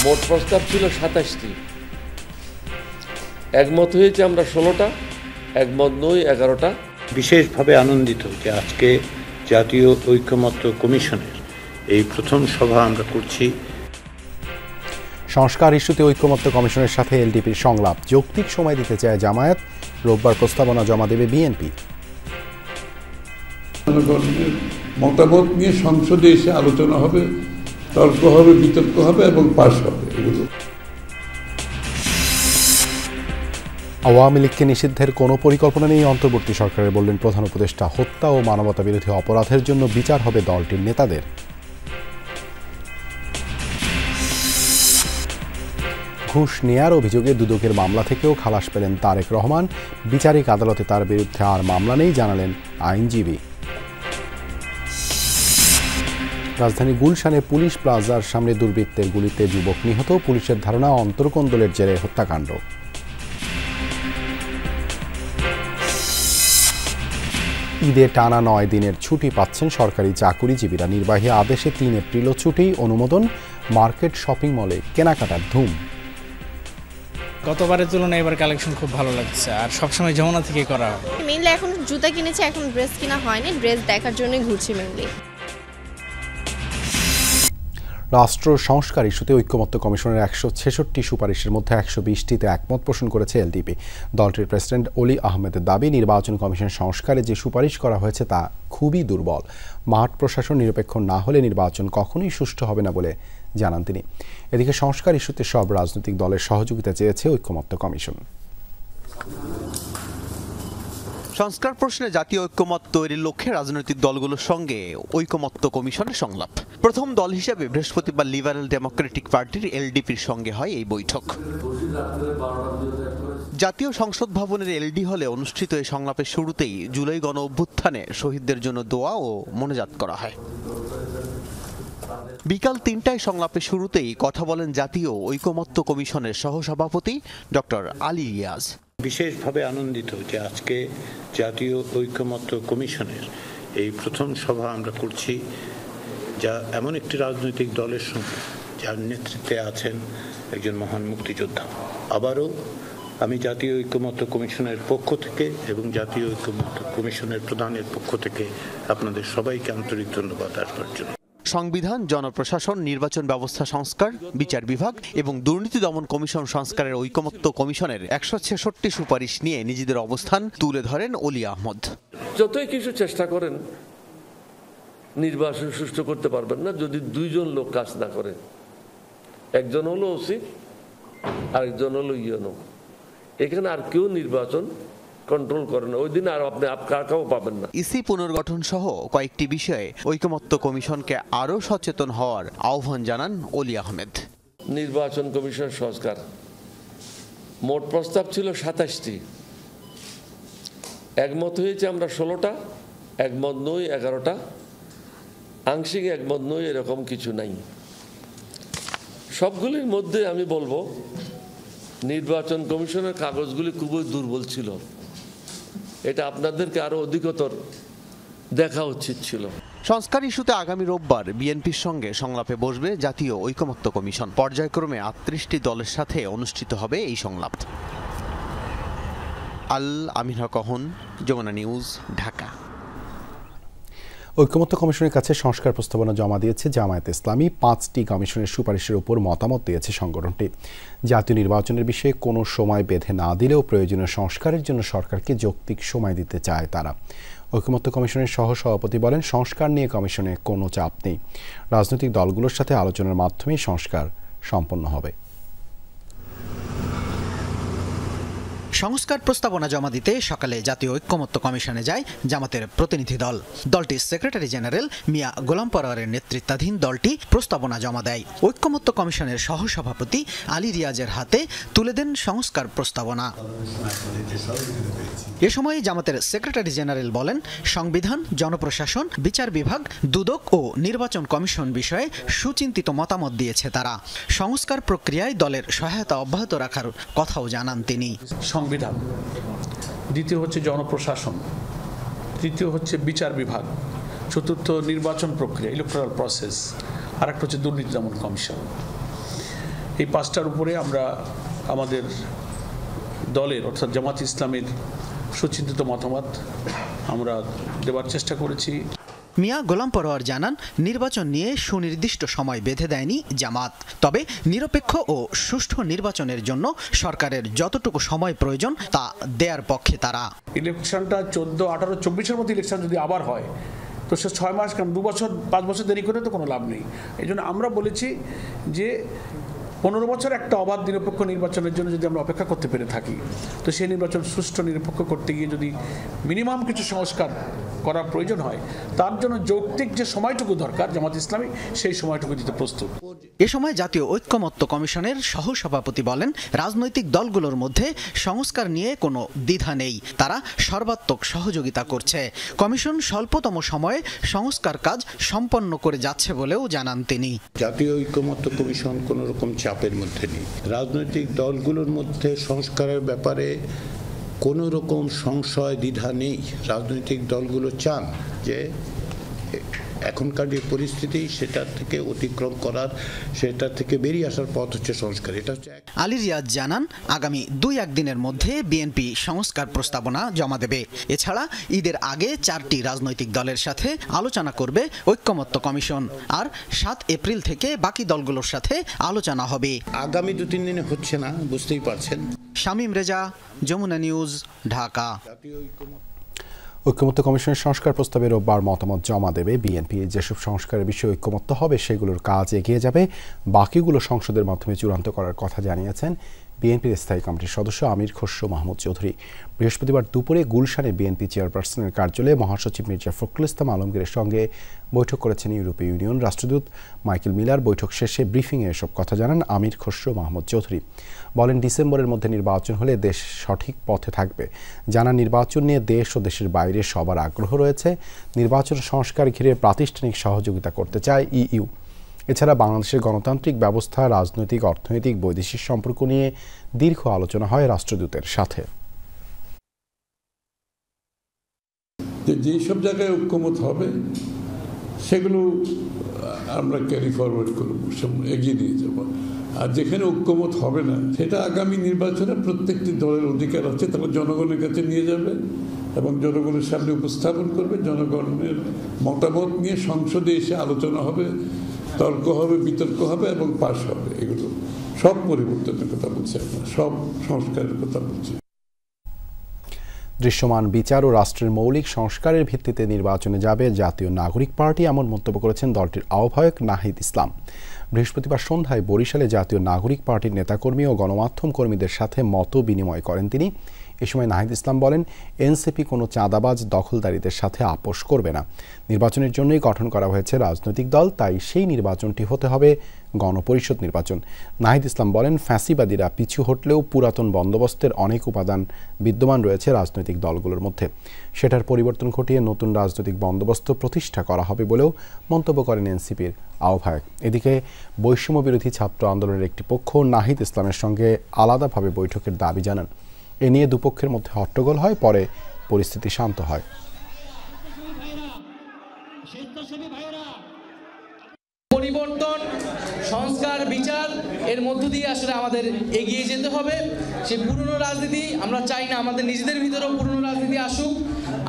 মোট প্রস্তাব ছিল ২৭টি, একমত হয়েছে আমরা ১৬টা, একমত নই ১১টা। বিশেষভাবে আনন্দিত যে আজকে জাতীয় ঐকমত্য কমিশনের এই প্রথম সভা আমরা করছি। সংস্কার ইস্যুতে ঐকমত্য কমিশনের সাথে এলডিপির সংলাপ, যৌক্তিক সময় দিতে চায় জামায়াত, রোববার প্রস্তাবনা জমা দেবে বিএনপি। জনগণের মতামত নিয়ে সংসদে এসে আলোচনা হবে, তর্ক হবে, বিতর্ক হবে এবং পাস হবে। এগুলো আওয়ামী লীগকে নিষিদ্ধের কোনো পরিকল্পনা নেই অন্তর্বর্তী সরকারের, বললেন প্রধান উপদেষ্টা। হত্যা ও মানবতা বিরোধী অপরাধের জন্য বিচার হবে দলটির নেতাদের। ঘুষ নেয়ার অভিযোগে দুদকের মামলা থেকেও খালাস পেলেন তারেক রহমান। বিচারিক আদালতে তার বিরুদ্ধে আর মামলা নেই জানালেন আইনজীবী। রাজধানী গুলশানে পুলিশ প্লাজার সামনে দুর্বৃত্তের গুলিতে যুবক নিহত, পুলিশের ধারণা অন্তর্কোন্দলের জেরে হত্যাকাণ্ড। ঈদে টানা ৯ দিনের ছুটি পাচ্ছেন সরকারি চাকুরিজীবীরা। নির্বাহী আদেশে ৩ এপ্রিলও ছুটি অনুমোদন। মার্কেট, শপিং মলে কেনাকাটার ধুম। গতবারের তুলনায় এবার কালেকশন খুব ভালো লাগছে, আর সবসময় যমুনা থেকে করা হয়। মেইনলি এখন জুতা কিনেছি, এখন ড্রেস কিনা হয়নি, ড্রেস দেখার জন্যই ঘুরছি মেইনলি। রাষ্ট্র সংস্কার ইস্যুতে ঐকমত্য কমিশনের ১৬৬ সুপারিশের মধ্যে ১২০টিতে একমত পোষণ করেছে এলডিপি। দলটির প্রেসিডেন্ট অলি আহমেদের দাবি, নির্বাচন কমিশন সংস্কারে যে সুপারিশ করা হয়েছে তা খুবই দুর্বল। মাঠ প্রশাসন নিরপেক্ষ না হলে নির্বাচন কখনোই সুষ্ঠু হবে না বলে জানান তিনি। এদিকে সংস্কার ইস্যুতে সব রাজনৈতিক দলের সহযোগিতা চেয়েছে ঐকমত্য কমিশন। সংস্কার প্রশ্নে জাতীয় ঐক্যমত তৈরির লক্ষ্যে রাজনৈতিক দলগুলোর সঙ্গে ঐকমত্য কমিশনের সংলাপ। প্রথম দল হিসেবে বৃহস্পতিবার লিবারেল ডেমোক্রেটিক পার্টির এলডিপির সঙ্গে হয় এই বৈঠক। জাতীয় সংসদ ভবনের এলডি হলে অনুষ্ঠিত এই সংলাপের শুরুতেই জুলাই গণ অভ্যুত্থানে শহীদদের জন্য দোয়া ও মোনাজাত করা হয়। বিকাল ৩টায় সংলাপের শুরুতেই কথা বলেন জাতীয় ঐকমত্য কমিশনের সহসভাপতি ডক্টর আলী রিয়াজ। বিশেষভাবে আনন্দিত যে আজকে জাতীয় ঐকমত্য কমিশনের এই প্রথম সভা আমরা করছি, যা এমন একটি রাজনৈতিক দলের সঙ্গে যার নেতৃত্বে আছেন একজন মহান মুক্তিযোদ্ধা। আবারও আমি জাতীয় ঐকমত্য কমিশনের পক্ষ থেকে এবং জাতীয় ঐকমত্য কমিশনের প্রধানের পক্ষ থেকে আপনাদের সবাইকে আন্তরিক ধন্যবাদ আসবার জন্য। সংবিধান, জনপ্রশাসন, নির্বাচন ব্যবস্থা সংস্কার, বিচার বিভাগ এবং দুর্নীতি দমন কমিশন সংস্কারের ঐকমত্য কমিশনের ১৬৬ সুপারিশ নিয়ে নিজেদের অবস্থান তুলে ধরেন অলি আহমদ। যতই কিছু চেষ্টা করেন নির্বাচন সুষ্ঠু করতে পারবেন না যদি দুইজন লোক কাজ না করে। একজন হলো ওসি, আরেকজন হলো ইউনো। এখানে আর কেউ নির্বাচন কন্ট্রোল করে না। ওই দিন আর আপনি কাউকে পাবেন না। ইসি পুনর্গঠন সহ কয়েকটি বিষয়ে ঐকমত্য কমিশনকে আরও সচেতন হওয়ার আহ্বান জানান অলি আহমেদ। নির্বাচন কমিশন সংস্কার, মোট প্রস্তাব ছিল ২৭টি, একমত হয়েছে আমরা ১৬টা, একমত নই ১১টা, আংশিক একমত নই, এরকম কিছু নাই। সবগুলির মধ্যে আমি বলবো নির্বাচন কমিশনের কাগজগুলি খুবই দুর্বল ছিল। এটা আপনাদেরকে আরো অধিকতর দেখা উচিত ছিল। সংস্কার ইস্যুতে আগামী রোববার বিএনপির সঙ্গে সংলাপে বসবে জাতীয় ঐকমত্য কমিশন। পর্যায়ক্রমে ৩৮টি দলের সাথে অনুষ্ঠিত হবে এই সংলাপ। আল আমির হক, যমুনা নিউজ, ঢাকা। ঐকমত্য কমিশনের কাছে সংস্কার প্রস্তাবনা জমা দিয়েছে জামায়াত ইসলামী। ৫টি কমিশনের সুপারিশের উপর মতামত দিয়েছে সংগঠনটি। জাতীয় নির্বাচনের বিষয়ে কোনো সময় বেঁধে না দিলেও প্রয়োজনীয় সংস্কারের জন্য সরকারকে যৌক্তিক সময় দিতে চায় তারা। ঐকমত্য কমিশনের সহসভাপতি বলেন, সংস্কার নিয়ে কমিশনে কোনো চাপ নেই। রাজনৈতিক দলগুলোর সাথে আলোচনার মাধ্যমেই সংস্কার সম্পন্ন হবে। সংস্কার প্রস্তাবনা জমা দিতে সকালে জাতীয় ঐক্যমত্য কমিশনে যায় জামাতের প্রতিনিধি দল। দলটির সেক্রেটারি জেনারেল মিয়া গোলাম পরোয়ারের নেতৃত্বাধীন দলটি প্রস্তাবনা জমা দেয়। ঐক্যমত্য কমিশনের সহসভাপতি আলী রিয়াজের হাতে তুলে দেন সংস্কার প্রস্তাবনা। এ সময় জামাতের সেক্রেটারি জেনারেল বলেন, সংবিধান, জনপ্রশাসন, বিচার বিভাগ, দুদক ও নির্বাচন কমিশন বিষয়ে সুচিন্তিত মতামত দিয়েছে তারা। সংস্কার প্রক্রিয়ায় দলের সহায়তা অব্যাহত রাখার কথাও জানান তিনি। সংবিধান, দ্বিতীয় হচ্ছে জনপ্রশাসন, তৃতীয় হচ্ছে বিচার বিভাগ, চতুর্থ নির্বাচন প্রক্রিয়া, ইলেকটোরাল প্রসেস, আর একটা হচ্ছে দুর্নীতি দমন কমিশন। এই 5টার উপরে আমরা আমাদের দলের অর্থাৎ জামাত ইসলামের সুচিন্তিত মতামত আমরা দেওয়ার চেষ্টা করেছি। মিয়া গোলাম পরোয়ার জানান, নির্বাচন নিয়ে সুনির্দিষ্ট সময় বেঁধে দেয়নি জামাত, তবে নিরপেক্ষ ও সুষ্ঠু নির্বাচনের জন্য সরকারের যতটুকু সময় প্রয়োজন তা দেয়ার পক্ষে তারা। ইলেকশনটা 14, 18, 24-এর মধ্যে ইলেকশন যদি আবার হয় তো সে 6 মাস, কারণ 2 বছর 5 বছর দেরি করে তো কোনো লাভ নেই। এই জন্য আমরা বলেছি যে 15 বছর একটা অবাধ নিরপেক্ষ নির্বাচনের জন্য যদি আমরা অপেক্ষা করতে পেরে থাকি, তো সেই নির্বাচন সুষ্ঠু নিরপেক্ষ করতে গিয়ে যদি মিনিমাম কিছু সংস্কার করার প্রয়োজন হয়, তার জন্য যৌক্তিক যে সময়টুকু দরকার জামাত ইসলামী সেই সময়টুকু দিতে প্রস্তুত। এ সময় জাতীয় ঐক্যমত্য কমিশনের সহসভাপতি বলেন, রাজনৈতিক দলগুলোর মধ্যে সংস্কার নিয়ে কোনো দ্বিধা নেই, তারা সর্বাত্মক সহযোগিতা করছে। কমিশন স্বল্পতম সময়ে সংস্কার কাজ সম্পন্ন করে যাচ্ছে বলেও জানান তিনি। জাতীয় ঐক্যমত্য কমিশন কোনো রকম চাপের মধ্যে নেই। রাজনৈতিক দলগুলোর মধ্যে সংস্কারের ব্যাপারে কোনো রকম সংশয় দ্বিধা নেই। রাজনৈতিক দলগুলো চান যে এখনকার যে পরিস্থিতি সেটা থেকে অতিক্রম করার, সেটা থেকে বেরিয়ে আসার পথ হচ্ছে সংস্কার। এটা হচ্ছে। আলী রিয়াজ জানান, আগামী 2-1 দিনের মধ্যে বিএনপি সংস্কার প্রস্তাবনা জমা দেবে। এছাড়া ঈদের আগে 4টি রাজনৈতিক দলের সাথে আলোচনা করবে ঐক্যমত্য কমিশন, আর 7 এপ্রিল থেকে বাকি দলগুলোর সাথে আলোচনা হবে। আগামী 2-3 দিনে হচ্ছে না, বুঝতেই পারছেন। শামীম রেজা, যমুনা নিউজ, ঢাকা। ঐক্যমত্য কমিশনের সংস্কার প্রস্তাবে রোববার মতামত জমা দেবে বিএনপি। যেসব সংস্কারের বিষয়ে ঐক্যমত্য হবে সেগুলোর কাজ এগিয়ে যাবে, বাকিগুলো সংসদের মাধ্যমে চূড়ান্ত করার কথা জানিয়েছেন বিএনপির স্থায়ী কমিটির সদস্য আমির খসরু মাহমুদ চৌধুরী। বৃহস্পতিবার দুপুরে গুলশানে বিএনপি চেয়ারপারসনের কার্যালয়ে মহাসচিব মির্জা ফখরুল ইসলাম আলমগীরের সঙ্গে বৈঠক করেছেন ইউরোপীয় ইউনিয়ন রাষ্ট্রদূত মাইকেল মিলার। বৈঠক শেষে ব্রিফিংয়ে এসব কথা জানান আমির খসরু মাহমুদ চৌধুরী। বলেন, ডিসেম্বরের মধ্যে নির্বাচন হলে দেশ সঠিক পথে থাকবে। জানা নির্বাচন নিয়ে দেশ ও দেশের বাইরে সবার আগ্রহ রয়েছে। নির্বাচন সংস্কার ঘিরে প্রাতিষ্ঠানিক সহযোগিতা করতে চায় ইইউ। এছাড়া বাংলাদেশের গণতান্ত্রিক ব্যবস্থা, রাজনৈতিক, অর্থনৈতিক, বৈদেশিক সম্পর্ক নিয়ে দীর্ঘ আলোচনা হয় রাষ্ট্রদূতের সাথে। যেসব জায়গায় ঐক্যমত হবে সেগুলো আমরা ক্যারি ফরওয়ার্ড করব, এগিয়ে নিয়ে যাব। আর যেখানে ঐক্যমত হবে না সেটা আগামী নির্বাচনে প্রত্যেকটি দলের অধিকার আছে, তারা জনগণের কাছে নিয়ে যাবে এবং জনগণের সামনে উপস্থাপন করবে। জনগণের মতামত নিয়ে সংসদে এসে আলোচনা হবে, তর্ক হবে, বিতর্ক হবে এবং পাশ হবে। এগুলো সব পরিবর্তনের কথা বলছি, আমরা সব সংস্কারের কথা বলছি। দৃশ্যমান বিচার ও রাষ্ট্রের মৌলিক সংস্কারের ভিত্তিতে নির্বাচনে যাবে জাতীয় নাগরিক পার্টি, এমন মন্তব্য করেছেন দলটির আহ্বায়ক নাহিদ ইসলাম। বৃহস্পতিবার সন্ধ্যায় বরিশালে জাতীয় নাগরিক পার্টির নেতাকর্মী ও গণমাধ্যম কর্মীদের সাথে মত বিনিময় করেন তিনি। এ সময় নাহিদ ইসলাম বলেন, এনসিপি কোনো চাঁদাবাজ দখলদারীদের সাথে আপোষ করবে না। নির্বাচনের জন্যই গঠন করা হয়েছে রাজনৈতিক দল, তাই সেই নির্বাচনটি হতে হবে গণপরিষদ নির্বাচন। নাহিদ ইসলাম বলেন, ফ্যাসিবাদীরা পিছু হটলেও পুরাতন বন্দোবস্তের অনেক উপাদান বিদ্যমান রয়েছে রাজনৈতিক দলগুলোর মধ্যে। সেটার পরিবর্তন ঘটিয়ে নতুন রাজনৈতিক বন্দোবস্ত প্রতিষ্ঠা করা হবে বলেও মন্তব্য করেন এনসিপির আহ্বায়ক। এদিকে বৈষম্য বিরোধী ছাত্র আন্দোলনের একটি পক্ষ নাহিদ ইসলামের সঙ্গে আলাদাভাবে বৈঠকের দাবি জানান। এ নিয়ে দুপক্ষের মধ্যে হট্টগোল হয়, পরে পরিস্থিতি শান্ত হয়। পরিবর্তন, সংস্কার, বিচার এর মধ্য দিয়ে আসলে আমাদের এগিয়ে যেতে হবে। সেই পুরনো রাজনীতি আমরা চাই না আমাদের নিজেদের ভিতরেও পুরনো রাজনীতি আসুক।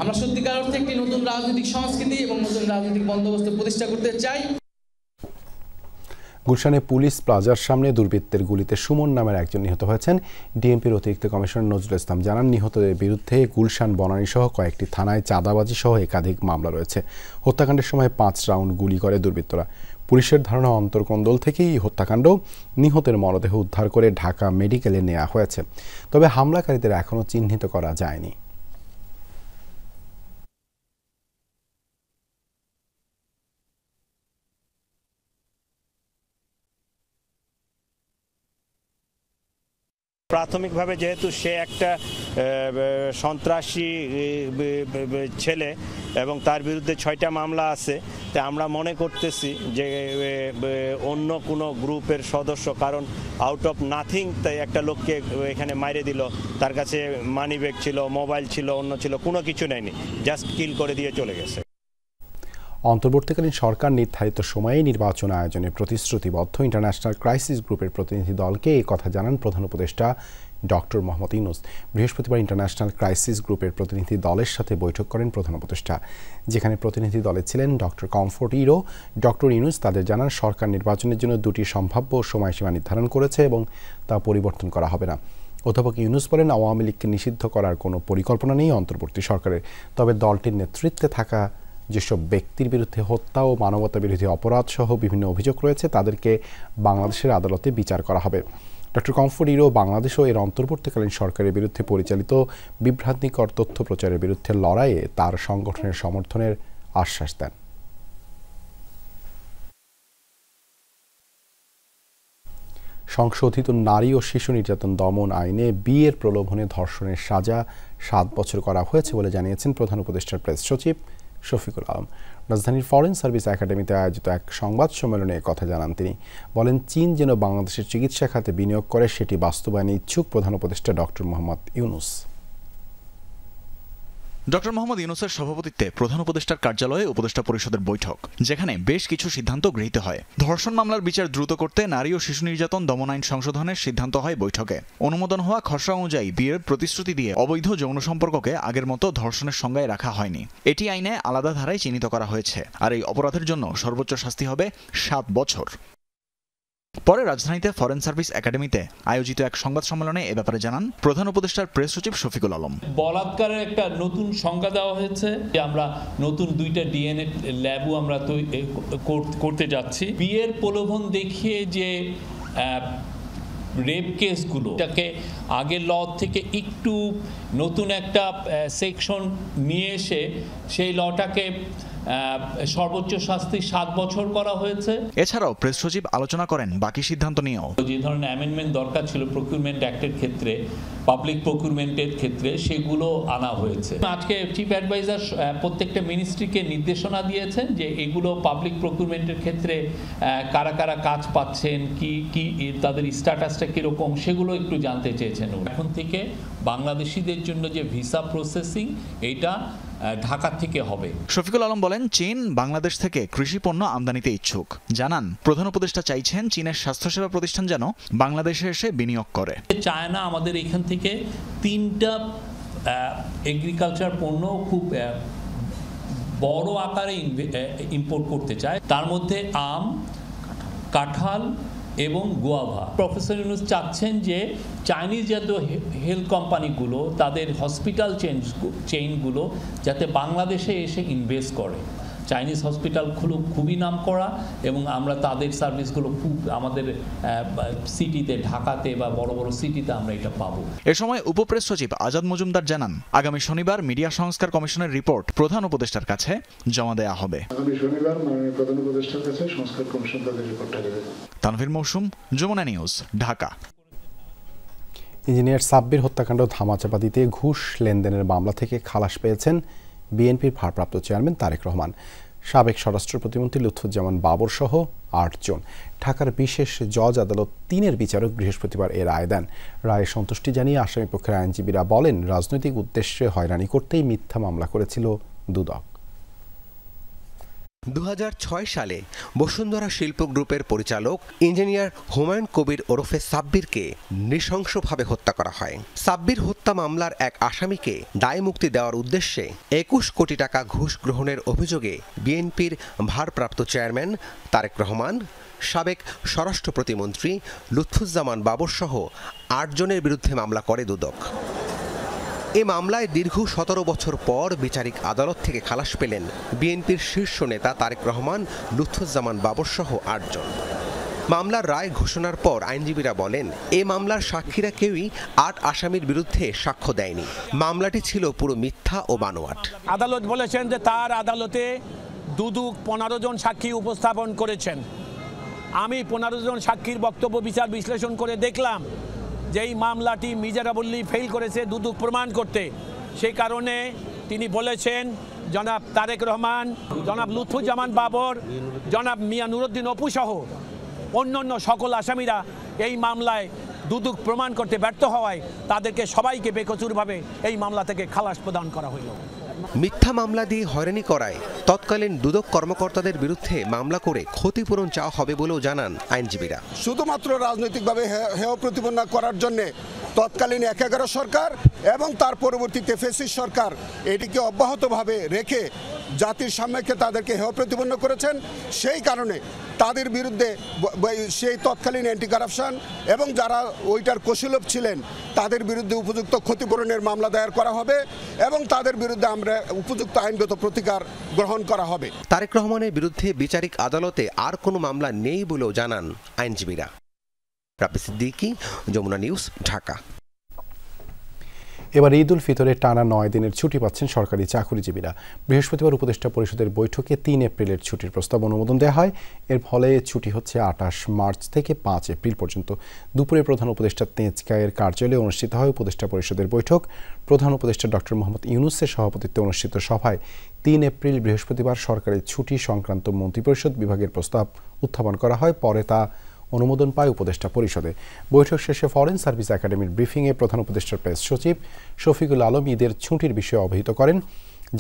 আমরা সত্যিকার অর্থে একটি নতুন রাজনৈতিক সংস্কৃতি এবং নতুন রাজনৈতিক বন্দোবস্ত প্রতিষ্ঠা করতে চাই। গুলশানে পুলিশ প্লাজার সামনে দুর্বৃত্তের গুলিতে সুমন নামের একজন নিহত হয়েছেন। ডিএমপির অতিরিক্ত কমিশনার নজরুল ইসলাম জানান, নিহতদের বিরুদ্ধে গুলশান, বনানী সহ কয়েকটি থানায় চাঁদাবাজি সহ একাধিক মামলা রয়েছে। হত্যাকাণ্ডের সময় 5 রাউন্ড গুলি করে দুর্বৃত্তরা। পুলিশের ধারণা অন্তর্কোন্দল থেকেই হত্যাকাণ্ড। নিহতের মরদেহ উদ্ধার করে ঢাকা মেডিকেলে নেওয়া হয়েছে, তবে হামলাকারীদের এখনও চিহ্নিত করা যায়নি। প্রাথমিকভাবে যেহেতু সে একটা সন্ত্রাসী ছেলে এবং তার বিরুদ্ধে 6টা মামলা আছে, তাই আমরা মনে করতেছি যে অন্য কোনো গ্রুপের সদস্য, কারণ আউট অফ নাথিং তাই একটা লোককে এখানে মাইরে দিল। তার কাছে মানি ব্যাগ ছিল, মোবাইল ছিল, অন্য ছিল, কোনো কিছু নেয়নি, জাস্ট কিল করে দিয়ে চলে গেছে। অন্তর্বর্তীকালীন সরকার নির্ধারিত সময়ে নির্বাচন আয়োজনে প্রতিশ্রুতিবদ্ধ ইন্টারন্যাশনাল ক্রাইসিস গ্রুপের প্রতিনিধি দলকে এই কথা জানান প্রধান উপদেষ্টা ডক্টর মোহাম্মদ ইউনূস। বৃহস্পতিবার ইন্টারন্যাশনাল ক্রাইসিস গ্রুপের প্রতিনিধি দলের সাথে বৈঠক করেন প্রধান উপদেষ্টা, যেখানে প্রতিনিধি দলে ছিলেন doctor comfort error. Doctor Yunus তাদের জানান সরকার নির্বাচনের জন্য 2টি সম্ভাব্য সময়সীমা নির্ধারণ করেছে এবং তা পরিবর্তন করা হবে না। অধ্যাপক ইউনূস বলেন, আওয়ামী লীগকে নিষিদ্ধ করার কোনো পরিকল্পনা নেই অন্তর্বর্তী সরকারের, তবে দলটির নেতৃত্বে থাকা যেসব ব্যক্তির বিরুদ্ধে হত্যা ও মানবতা বিরোধী অপরাধ সহ বিভিন্ন অভিযোগ রয়েছে তাদেরকে বাংলাদেশের আদালতে বিচার করা হবে। ডক্টর কমফোর্ট ইরো বাংলাদেশ ও এর অন্তর্বর্তীকালীন সরকারের বিরুদ্ধে পরিচালিত বিভ্রান্তিকর তথ্য প্রচারের বিরুদ্ধে লড়াইয়ে তার সংগঠনের সমর্থনের আশ্বাস দেন। সংশোধিত নারী ও শিশু নির্যাতন দমন আইনে বিয়ের প্রলোভনে ধর্ষণের সাজা 7 বছর করা হয়েছে বলে জানিয়েছেন প্রধান উপদেষ্টার প্রেস সচিব শফিকুল আলম। রাজধানীর ফরেন সার্ভিস একাডেমিতে আয়োজিত এক সংবাদ সম্মেলনে কথা জানান তিনি। বলেন, চীন যেন বাংলাদেশের চিকিৎসা খাতে বিনিয়োগ করে সেটি বাস্তবায়নে ইচ্ছুক প্রধান উপদেষ্টা ডক্টর মোহাম্মদ ইউনূস। ডক্টর মোহাম্মদ ইউনূসের সভাপতিত্বে প্রধান উপদেষ্টার কার্যালয়ে উপদেষ্টা পরিষদের বৈঠক, যেখানে বেশ কিছু সিদ্ধান্ত গৃহীত হয়। ধর্ষণ মামলার বিচার দ্রুত করতে নারী ও শিশু নির্যাতন দমন আইন সংশোধনের সিদ্ধান্ত হয় বৈঠকে। অনুমোদন হওয়া খসড়া অনুযায়ী বিয়ের প্রতিশ্রুতি দিয়ে অবৈধ যৌন সম্পর্ককে আগের মতো ধর্ষণের সংজ্ঞায় রাখা হয়নি। এটি আইনে আলাদা ধারায় চিহ্নিত করা হয়েছে, আর এই অপরাধের জন্য সর্বোচ্চ শাস্তি হবে 7 বছর। পরে রাজধানীতে ফরেন সার্ভিস একাডেমিতে আয়োজিত এক সংবাদ সম্মেলনে এ ব্যাপারে জানান প্রধান উপদেষ্টার প্রেস সচিব শফিকুল আলম। বলাৎকারের একটা নতুন সংজ্ঞা দেওয়া হয়েছে, যে আমরা নতুন 2টা ডিএনএ ল্যাবও আমরা করতে যাচ্ছি। বিয়ের প্রলোভন দেখিয়ে যে রেপ কেসগুলো, এটাকে আগের ল থেকে একটু নতুন একটা সেকশন নিয়ে এসে সেই লটাকে সর্বোচ্চ শাস্তি 7 বছর করা হয়েছে। এছাড়াও প্রেস সচিব আলোচনা করেন বাকি সিদ্ধান্ত নিয়েও। যে ধরনের অ্যামেন্ডমেন্ট দরকার ছিল প্রকিউরমেন্ট অ্যাক্টের ক্ষেত্রে, পাবলিক প্রকিউরমেন্টের ক্ষেত্রে, সেগুলো আনা হয়েছে। আজকে চিফ অ্যাডভাইজার প্রত্যেকটা মিনিস্ট্রিকে নির্দেশনা দিয়েছেন যে এগুলো পাবলিক প্রকিউরমেন্টের ক্ষেত্রে কারা কারা কাজ পাচ্ছেন, কি তাদের স্ট্যাটাসটা কিরকম, সেগুলো একটু জানতে চেয়েছেন। এখন থেকে বাংলাদেশিদের জন্য যে ভিসা প্রসেসিং, এটা ঢাকা থেকে হবে। শফিকুল আলম বলেন, চীন বাংলাদেশ থেকে কৃষি পণ্য আমদানিতে ইচ্ছুক। জানান, প্রধান উপদেষ্টা চাইছেন চীনের স্বাস্থ্যসেবা প্রতিষ্ঠান যেন বাংলাদেশে এসে বিনিয়োগ করে। চায়না আমাদের এখান থেকে 3টা এগ্রিকালচার পণ্য খুব বড় আকারে ইম্পোর্ট করতে চায়, তার মধ্যে আম, কাঁঠাল এবং গোয়াভা। প্রফেসর ইউনূস চাচ্ছেন যে চাইনিজ জাতীয় হেলথ কোম্পানিগুলো তাদের হসপিটাল চেইনগুলো যাতে বাংলাদেশে এসে ইনভেস্ট করে। চাইনিজ হসপিটালগুলো খুবই নাম করা, এবং আমরা তাদের সার্ভিসগুলো খুব আমাদের সিটিতে, ঢাকাতে বা বড় বড় সিটিতে আমরা এটা পাবো। এ সময় উপপ্রেস সচিব আজাদ মজুমদার জানান, আগামী শনিবার মিডিয়া সংস্কার কমিশনের রিপোর্ট প্রধান উপদেষ্টার কাছে জমা দেয়া হবে। আগামী শনিবার মাননীয় প্রধান উপদেষ্টার কাছে সংস্কার কমিশন তাদের রিপোর্টটা দেবে। তানভীর মৌসুম, যমুনা নিউজ, ঢাকা। ইঞ্জিনিয়ার সাব্বির হত্যাকাণ্ড ধামাচাপা দিতে ঘুষ লেনদেনের মামলা থেকে খালাস পেয়েছেন বিএনপির ভারপ্রাপ্ত চেয়ারম্যান তারেক রহমান। সাবেক স্বরাষ্ট্র প্রতিমন্ত্রী লুৎফুজ্জামান বাবর সহ 8 জন। ঢাকার বিশেষ জজ আদালত 3-এর বিচারক বৃহস্পতিবার এর রায় দেন। রায়ে সন্তুষ্টি জানিয়ে আসামি পক্ষের আইনজীবীরা বলেন, রাজনৈতিক উদ্দেশ্যে হয়রানি করতেই মিথ্যা মামলা করেছিল দুদক। 2006 সালে বসুন্ধরা শিল্প গ্রুপের পরিচালক ইঞ্জিনিয়ার হুমায়ুন কবির ওরফে সাব্বিরকে নৃশংসভাবে হত্যা করা হয়। সাব্বির হত্যা মামলার এক আসামিকে দায় মুক্তি দেওয়ার উদ্দেশ্যে 21 কোটি টাকা ঘুষ গ্রহণের অভিযোগে বিএনপির ভারপ্রাপ্ত চেয়ারম্যান তারেক রহমান, সাবেক স্বরাষ্ট্র প্রতিমন্ত্রী লুৎফুজ্জামান বাবর সহ 8 জনের বিরুদ্ধে মামলা করে দুদক। এ মামলায় দীর্ঘ 17 বছর পর বিচারিক আদালত থেকে খালাস পেলেন বিএনপির শীর্ষ নেতা তারেক রহমান, লুৎফুজ্জামান বাবর সহ 8 জন। মামলার রায় ঘোষণার পর আইনজীবীরা বলেন, এ মামলার সাক্ষীরা কেউই 8 আসামির বিরুদ্ধে সাক্ষ্য দেয়নি। মামলাটি ছিল পুরো মিথ্যা ও বানোয়াট। আদালত বলেছেন যে তার আদালতে দুদক 15 জন সাক্ষী উপস্থাপন করেছেন। আমি 15 জন সাক্ষীর বক্তব্য বিচার বিশ্লেষণ করে দেখলাম যে এই মামলাটি মিজারাবল্লি ফেল করেছে দুদক প্রমাণ করতে। সেই কারণে তিনি বলেছেন জনাব তারেক রহমান, জনাব লুৎফুজ্জামান বাবর, জনাব মিয়া নুরুদ্দিন অপু সহ অন্যান্য সকল আসামিরা এই মামলায় দুদক প্রমাণ করতে ব্যর্থ হওয়ায় তাদেরকে সবাইকে বেকসুরভাবে এই মামলা থেকে খালাস প্রদান করা হইল। মিথ্যা মামলা দিয়ে হয়রানি করায় তৎকালীন দুদক কর্মকর্তাদের বিরুদ্ধে মামলা করে ক্ষতিপূরণ চাওয়া হবে বলেও জানান আইনজীবীরা। শুধুমাত্র রাজনৈতিকভাবে হেয় প্রতিপন্ন করার জন্য তৎকালীন ১/১১ সরকার এবং তার পরবর্তীতে ফ্যাসিস্ট সরকার এটিকে অব্যাহতভাবে রেখে জাতির সামনে তাদেরকে হেয় প্রতিপন্ন করেছেন। সেই কারণে তাদের বিরুদ্ধে সেই তৎকালীন অ্যান্টি কারাপশন এবং যারা ওইটার কোষালভ ছিলেন তাদের বিরুদ্ধে উপযুক্ত ক্ষতিপূরণের মামলা দায়ের করা হবে এবং তাদের বিরুদ্ধে আমরা উপযুক্ত আইনগত প্রতিকার গ্রহণ করা হবে। তারেক রহমানের বিরুদ্ধে বিচারিক আদালতে আর কোনো মামলা নেই বলেও জানান আইনজীবীরা। রাবি সিদ্দিকী, যমুনা নিউজ, ঢাকা। এবার ঈদ উল ফিতরের টানা ৯ দিনের ছুটি পাচ্ছেন সরকারি চাকরিজীবীরা। বৃহস্পতিবার উপদেষ্টা পরিষদের বৈঠকে ৩ এপ্রিলের ছুটির প্রস্তাব অনুমোদন দেওয়া হয়। এর ফলে ছুটি হচ্ছে ২৮ মার্চ থেকে ৫ এপ্রিল পর্যন্ত। দুপুরে প্রধান উপদেষ্টা তেজগাঁয়ের কার্যালয়ে অনুষ্ঠিত হয় উপদেষ্টা পরিষদের বৈঠক। প্রধান উপদেষ্টা ডক্টর মোহাম্মদ ইউনূসের সভাপতিত্বে অনুষ্ঠিত সভায় ৩ এপ্রিল বৃহস্পতিবার সরকারি ছুটি সংক্রান্ত মন্ত্রিপরিষদ বিভাগের প্রস্তাব উত্থাপন করা হয়। পরে তা অনুমোদন পায় উপদেষ্টা পরিষদে। বৈঠক শেষে ফরেন সার্ভিস একাডেমির ব্রিফিংয়ে প্রধান উপদেষ্টার প্রেস সচিব শফিকুল আলম ঈদের ছুটির বিষয়ে অবহিত করেন।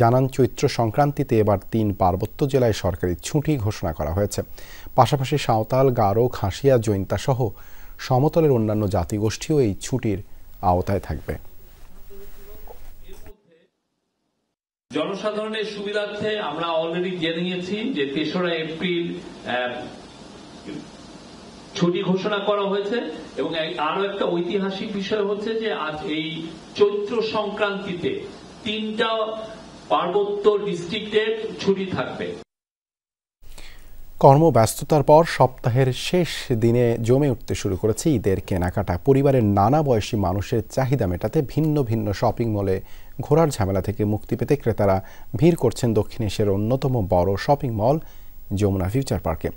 জানান, চৈত্র সংক্রান্তিতে এবার ৩ পার্বত্য জেলায় সরকারি ছুটি ঘোষণা করা হয়েছে। পাশাপাশি সাঁওতাল, গারো, খাসিয়া, জৈন্তা সহ সমতলের অন্যান্য জাতিগোষ্ঠীও এই ছুটির আওতায় থাকবে। জনসাধারণের সুবিধার্থে আমরা অলরেডি জেনে নিয়েছি যে ৩রা এপ্রিল ছুটি ঘোষণা করা হয়েছে এবং আরো একটা ঐতিহাসিক বিষয় হচ্ছে যে আজ এই চৈত্র সংক্রান্তিতে 3টা পার্বত্য ডিস্ট্রিক্টের ছুটি থাকবে। কর্মব্যস্ততার পর সপ্তাহের শেষ দিনে জমে উঠতে শুরু করেছে ঈদের কেনাকাটা। পরিবারের নানা বয়সী মানুষের চাহিদা মেটাতে ভিন্ন ভিন্ন শপিং মলে ঘোরার ঝামেলা থেকে মুক্তি পেতে ক্রেতারা ভিড় করছেন দক্ষিণ এশিয়ার অন্যতম বড় শপিং মল যমুনা ফিউচার পার্কে।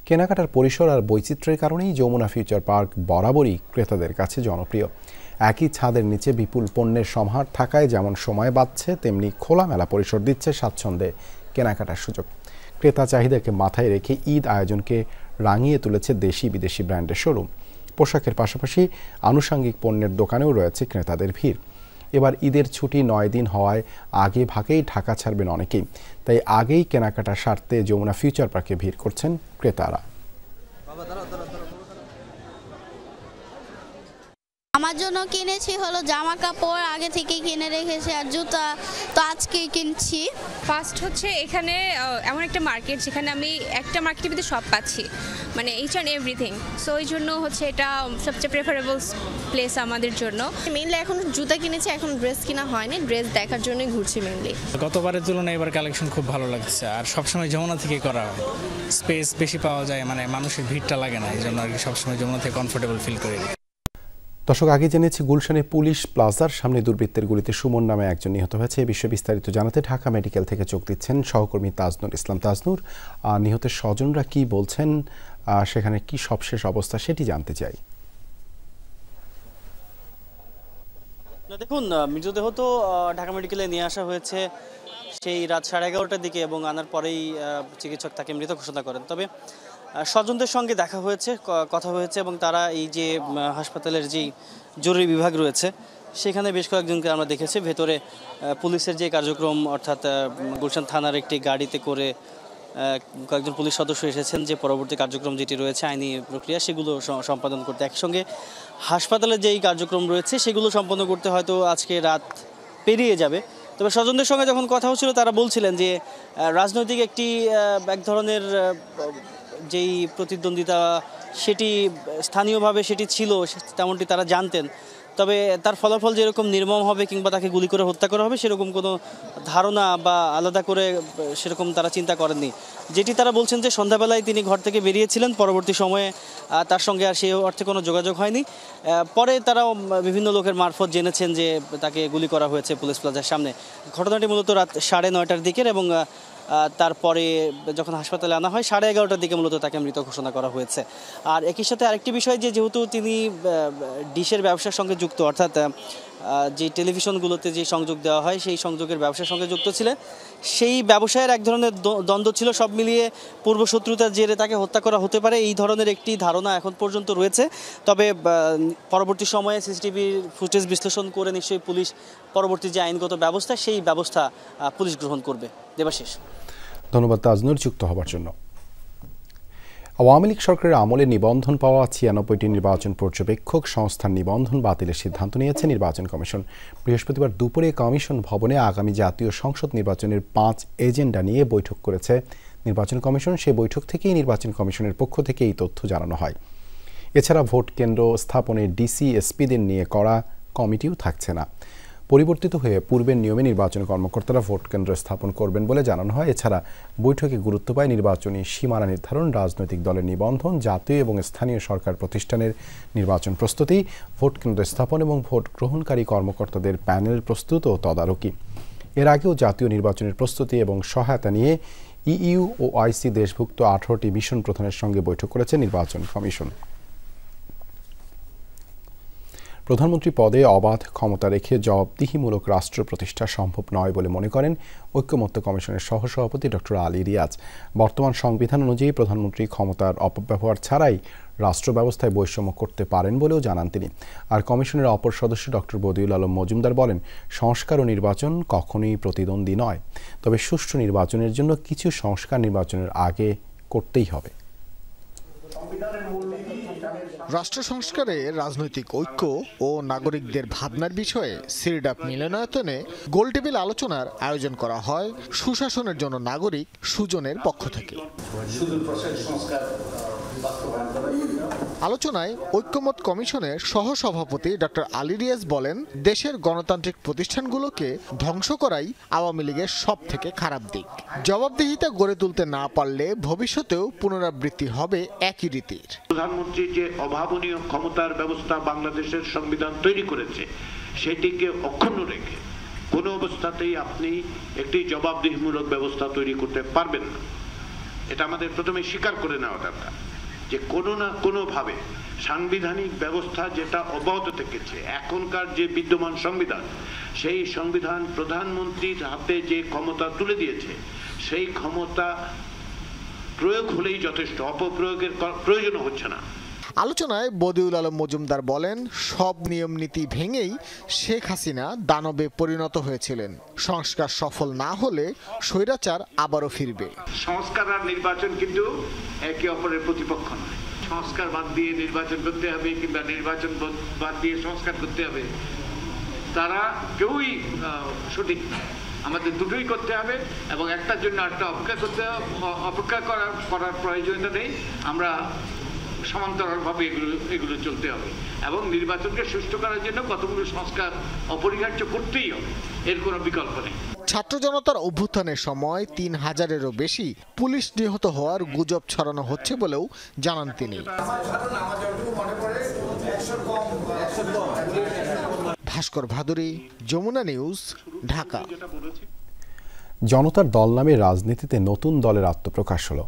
কেনাকাটার পরিসর আর বৈচিত্র্যের কারণেই যমুনা ফিউচার পার্ক বরাবরই ক্রেতাদের কাছে জনপ্রিয়। একই ছাদের নিচে বিপুল পণ্যের সমাহার থাকায় যেমন সময় বাঁচছে, তেমনি খোলামেলা পরিসর দিচ্ছে স্বাচ্ছন্দ্যে কেনাকাটার সুযোগ। ক্রেতা চাহিদাকে মাথায় রেখে ঈদ আয়োজনকে রাঙিয়ে তুলেছে দেশি বিদেশি ব্র্যান্ডের শোরুম। পোশাকের পাশাপাশি আনুষঙ্গিক পণ্যের দোকানেও রয়েছে ক্রেতাদের ভিড়। এবার ঈদের ছুটি ৯ দিন হওয়ায় আগে ভাগেই ঢাকা ছাড়বেন অনেকেই, তাই আগেই কেনাকাটা সারতে যমুনা ফিউচার পার্কে ভিড় করছেন ক্রেতারা। আমার জন্য কিনেছি হলো জামা কাপড়, আগে থেকেই কিনে রেখেছি, আর জুতা তো আজকেই কিনছি। ফার্স্ট হচ্ছে এখানে এমন একটা মার্কেট যেখানে আমি একটা মার্কেটের ভিতরে সব পাচ্ছি, মানে ইচ অ্যান্ড এভরিথিং। সো ওই জন্য হচ্ছে এটা সবচেয়ে প্রেফারেবল প্লেস আমাদের জন্য। মেইনলি এখন জুতা কিনেছি, এখন ড্রেস কিনা হয়নি, ড্রেস দেখার জন্যই ঘুরছি মেইনলি। গতবারের তুলনায় এবার কালেকশন খুব ভালো লাগছে, আর সবসময় যমুনা থেকে করা হয়, স্পেস বেশি পাওয়া যায়, মানে মানুষের ভিড়টা লাগে না, এই জন্য আর কি সবসময় যমুনা থেকে কমফোর্টেবল ফিল করি। দর্শক, আগে জেনেছি গুলশানে পুলিশ প্লাজার সামনে দুর্বৃত্তের গুলিতে সুমন নামে একজন নিহত হয়েছে। এই বিষয়ে বিস্তারিত জানাতে ঢাকা মেডিকেল থেকে যোগ দিচ্ছেন সহকর্মী তাজনুর ইসলাম। তাজনুর, নিহতের স্বজনরা কি বলছেন, সেখানে কি সবশেষ অবস্থা সেটি জানতে চাই। দেখুন, মৃতদেহ তো ঢাকা মেডিকেলে নিয়ে আসা হয়েছে সেই রাত 11:30টার দিকে এবং আনার পরেই চিকিৎসক তাকে মৃত ঘোষণা করেন। তবে স্বজনদের সঙ্গে দেখা হয়েছে, কথা হয়েছে এবং তারা এই যে হাসপাতালের যেই জরুরি বিভাগ রয়েছে সেখানে বেশ কয়েকজনকে আমরা দেখেছি। ভেতরে পুলিশের যে কার্যক্রম, অর্থাৎ গুলশান থানার একটি গাড়িতে করে কয়েকজন পুলিশ সদস্য এসেছেন যে পরবর্তী কার্যক্রম যেটি রয়েছে আইনি প্রক্রিয়া সেগুলো সম্পাদন করতে। একসঙ্গে হাসপাতালের যেই কার্যক্রম রয়েছে সেগুলো সম্পন্ন করতে হয়তো আজকে রাত পেরিয়ে যাবে। তবে স্বজনদের সঙ্গে যখন কথা হচ্ছিল তারা বলছিলেন যে রাজনৈতিক এক ধরনের যেই প্রতিদ্বন্দ্বিতা সেটি স্থানীয়ভাবে সেটি ছিল, তেমনটি তারা জানতেন। তবে তার ফলাফল যেরকম নির্মম হবে কিংবা তাকে গুলি করে হত্যা করা হবে সেরকম কোনো ধারণা বা আলাদা করে সেরকম তারা চিন্তা করেননি। যেটি তারা বলছেন যে সন্ধ্যাবেলায় তিনি ঘর থেকে বেরিয়েছিলেন, পরবর্তী সময়ে তার সঙ্গে আর সেই অর্থে কোনো যোগাযোগ হয়নি। পরে তারাও বিভিন্ন লোকের মারফত জেনেছেন যে তাকে গুলি করা হয়েছে পুলিশ প্লাজার সামনে। ঘটনাটি মূলত রাত 9:30টার দিকের এবং তারপরে যখন হাসপাতালে আনা হয় 11:30টার দিকে মূলত তাকে মৃত ঘোষণা করা হয়েছে। আর একই সাথে আরেকটি বিষয় যে যেহেতু তিনি ডিশের ব্যবসার সঙ্গে যুক্ত, অর্থাৎ যে টেলিভিশনগুলোতে যে সংযোগ দেওয়া হয় সেই সংযোগের ব্যবসার সঙ্গে যুক্ত ছিলেন। সেই ব্যবসায়ের এক ধরনের দ্বন্দ্ব ছিল, সব মিলিয়ে পূর্বশত্রুতার জেরে তাকে হত্যা করা হতে পারে এই ধরনের একটি ধারণা এখন পর্যন্ত রয়েছে। তবে পরবর্তী সময়ে সিসিটিভির ফুটেজ বিশ্লেষণ করে নিশ্চয়ই পুলিশ পরবর্তী যে আইনগত ব্যবস্থা সেই ব্যবস্থা পুলিশ গ্রহণ করবে। দেবাশিস, ধন্যবাদ তাজনুর যুক্ত হবার জন্য। আওয়ামী লীগ সরকারের আমলে নিবন্ধন পাওয়া 96টি নির্বাচন পর্যবেক্ষক সংস্থার নিবন্ধন বাতিলের সিদ্ধান্ত নিয়েছে নির্বাচন কমিশন। বৃহস্পতিবার দুপুরে কমিশন ভবনে আগামী জাতীয় সংসদ নির্বাচনের 5 এজেন্ডা নিয়ে বৈঠক করেছে নির্বাচন কমিশন। সেই বৈঠক থেকেই নির্বাচন কমিশনের পক্ষ থেকে এই তথ্য জানানো হয়। এছাড়া ভোট কেন্দ্র স্থাপনে ডিসি এসপিদের নিয়ে করা কমিটিও থাকছে না। পরিবর্তিত হয়ে পূর্বের নিয়মে নির্বাচন কর্মকর্তারা ভোট কেন্দ্র স্থাপন করবেন বলে জানানো হয়। এছাড়া বৈঠকে গুরুত্ব পায় নির্বাচনী সীমানা নির্ধারণ, রাজনৈতিক দলের নিবন্ধন, জাতীয় এবং স্থানীয় সরকার প্রতিষ্ঠানের নির্বাচন প্রস্তুতি, ভোট কেন্দ্র স্থাপন এবং ভোট গ্রহণকারী কর্মকর্তাদের প্যানেল প্রস্তুত ও তদারকি। এর আগেও জাতীয় নির্বাচনের প্রস্তুতি এবং সহায়তা নিয়ে ইইউ ও আইসি দেশভুক্ত 18টি মিশন প্রধানের সঙ্গে বৈঠক করেছে নির্বাচন কমিশন। প্রধানমন্ত্রী পদে অবাধ ক্ষমতা রেখে জবাবদিহিমূলক রাষ্ট্র প্রতিষ্ঠা সম্ভব নয় বলে মনে করেন ঐক্যমত্য কমিশনের সহসভাপতি ডক্টর আলী রিয়াজ। বর্তমান সংবিধান অনুযায়ী প্রধানমন্ত্রী ক্ষমতার অপব্যবহার ছাড়াই রাষ্ট্র ব্যবস্থায় বৈষম্য করতে পারেন বলেও জানান তিনি। আর কমিশনের অপর সদস্য ডক্টর বদিউল আলম মজুমদার বলেন, সংস্কার ও নির্বাচন কখনোই প্রতিদ্বন্দ্বী নয়, তবে সুষ্ঠু নির্বাচনের জন্য কিছু সংস্কার নির্বাচনের আগে করতেই হবে। রাষ্ট্র সংস্কারে রাজনৈতিক ঐক্য ও নাগরিকদের ভাবনার বিষয়ে সিরডাপ মিলনায়তনে গোলটেবিল আলোচনার আয়োজন করা হয় সুশাসনের জন্য নাগরিক সুজনের পক্ষ থেকে। আলোচনায় ঐক্যমত কমিশনের সহসভাপতি ডক্টর আলী রিয়াজ বলেন, দেশের গণতান্ত্রিক প্রতিষ্ঠানগুলোকে ধ্বংস করাই আওয়ামী লীগের সব থেকে খারাপ দিক। জবাবদিহিতা গড়ে তুলতে না পারলে ভবিষ্যতেও পুনরাবৃত্তি হবে একই রীতির। প্রধানমন্ত্রী যে অভাবনীয় ক্ষমতার ব্যবস্থা বাংলাদেশের সংবিধান তৈরি করেছে সেটিকে অক্ষুণ্ণ রেখে কোনো অবস্থাতেই আপনি একটি জবাবদিহিমূলক ব্যবস্থা তৈরি করতে পারবেন না। এটা আমাদের প্রথমে স্বীকার করে নেওয়া দরকার যে কোনো না কোনোভাবে সাংবিধানিক ব্যবস্থা যেটা অব্যাহত থেকেছে, এখনকার যে বিদ্যমান সংবিধান, সেই সংবিধান প্রধানমন্ত্রীর হাতে যে ক্ষমতা তুলে দিয়েছে সেই ক্ষমতা প্রয়োগ হলেই যথেষ্ট, অপপ্রয়োগের প্রয়োজন হচ্ছে না। আলোচনায় বদিউল আলম মজুমদার বলেন, সব নিয়ম নীতি ভেঙেই শেখ হাসিনা দানবে পরিণত হয়েছিলেন। সংস্কার সফল না হলে স্বৈরাচার আবারও ফিরবে। সংস্কার আর নির্বাচন কিন্তু একে অপরের প্রতিপক্ষ নয়। সংস্কার বাদ দিয়ে নির্বাচন করতে হবে কিংবা নির্বাচন বাদ দিয়ে সংস্কার করতে হবে, তারা কেউই সঠিক না। আমাদের দুটোই করতে হবে এবং একটার জন্য একটা অপেক্ষা করার প্রয়োজনীয়তা নেই। আমরা সমান্তরালভাবে এগুলো চলতে হবে এবং নির্বাচনকে সুষ্ঠু করার জন্য কতগুলো সংস্কার অপরিহার্য করতেই হবে, এর কোনো বিকল্প নেই। ছাত্র জনতার অভ্যুত্থানের সময় 3000-এরও বেশি পুলিশ নিহত হওয়ার গুজব ছড়ানো হচ্ছে বলেও জানান তিনি। ভাস্কর ভাদুরী, যমুনা নিউজ, ঢাকা। জনতার দল নামে রাজনীতিতে নতুন দলের আত্মপ্রকাশ হলো।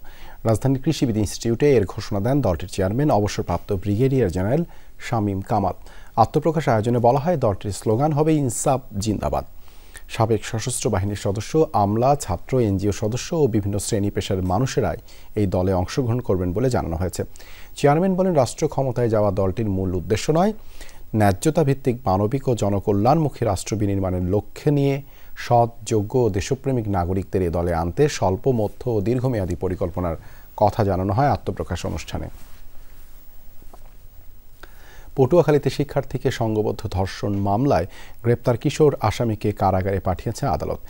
রাজধানীর কৃষিবিদ ইনস্টিটিউটে এর ঘোষণা দেন দলটির চেয়ারম্যান অবসরপ্রাপ্ত ব্রিগেডিয়ার জেনারেল শামীম কামাল। আত্মপ্রকাশ আয়োজনে বলা হয়, দলটির স্লোগান হবে ইনসাফ জিন্দাবাদ। সাবেক সশস্ত্র বাহিনীর সদস্য, আমলা, ছাত্র, এনজিও সদস্য ও বিভিন্ন শ্রেণী পেশার মানুষেরাই এই দলে অংশগ্রহণ করবেন বলে জানানো হয়েছে। চেয়ারম্যান বলেন, রাষ্ট্র ক্ষমতায় যাওয়া দলটির মূল উদ্দেশ্য নয়, ন্যায্যতা ভিত্তিক মানবিক ও জনকল্যাণমুখী রাষ্ট্র বিনির্মাণের লক্ষ্যে নিয়ে সৎ, যোগ্য ও দেশপ্রেমিক নাগরিকদের এ দলে আনতে স্বল্প, মধ্য ও দীর্ঘমেয়াদী পরিকল্পনার কথা জানানো হয় আত্মপ্রকাশ অনুষ্ঠানে। পটুয়াখালীতে শিক্ষার্থীকে সংঘবদ্ধ ধর্ষণ মামলায় গ্রেপ্তার কিশোর আসামিকে কারাগারে পাঠিয়েছে আদালত।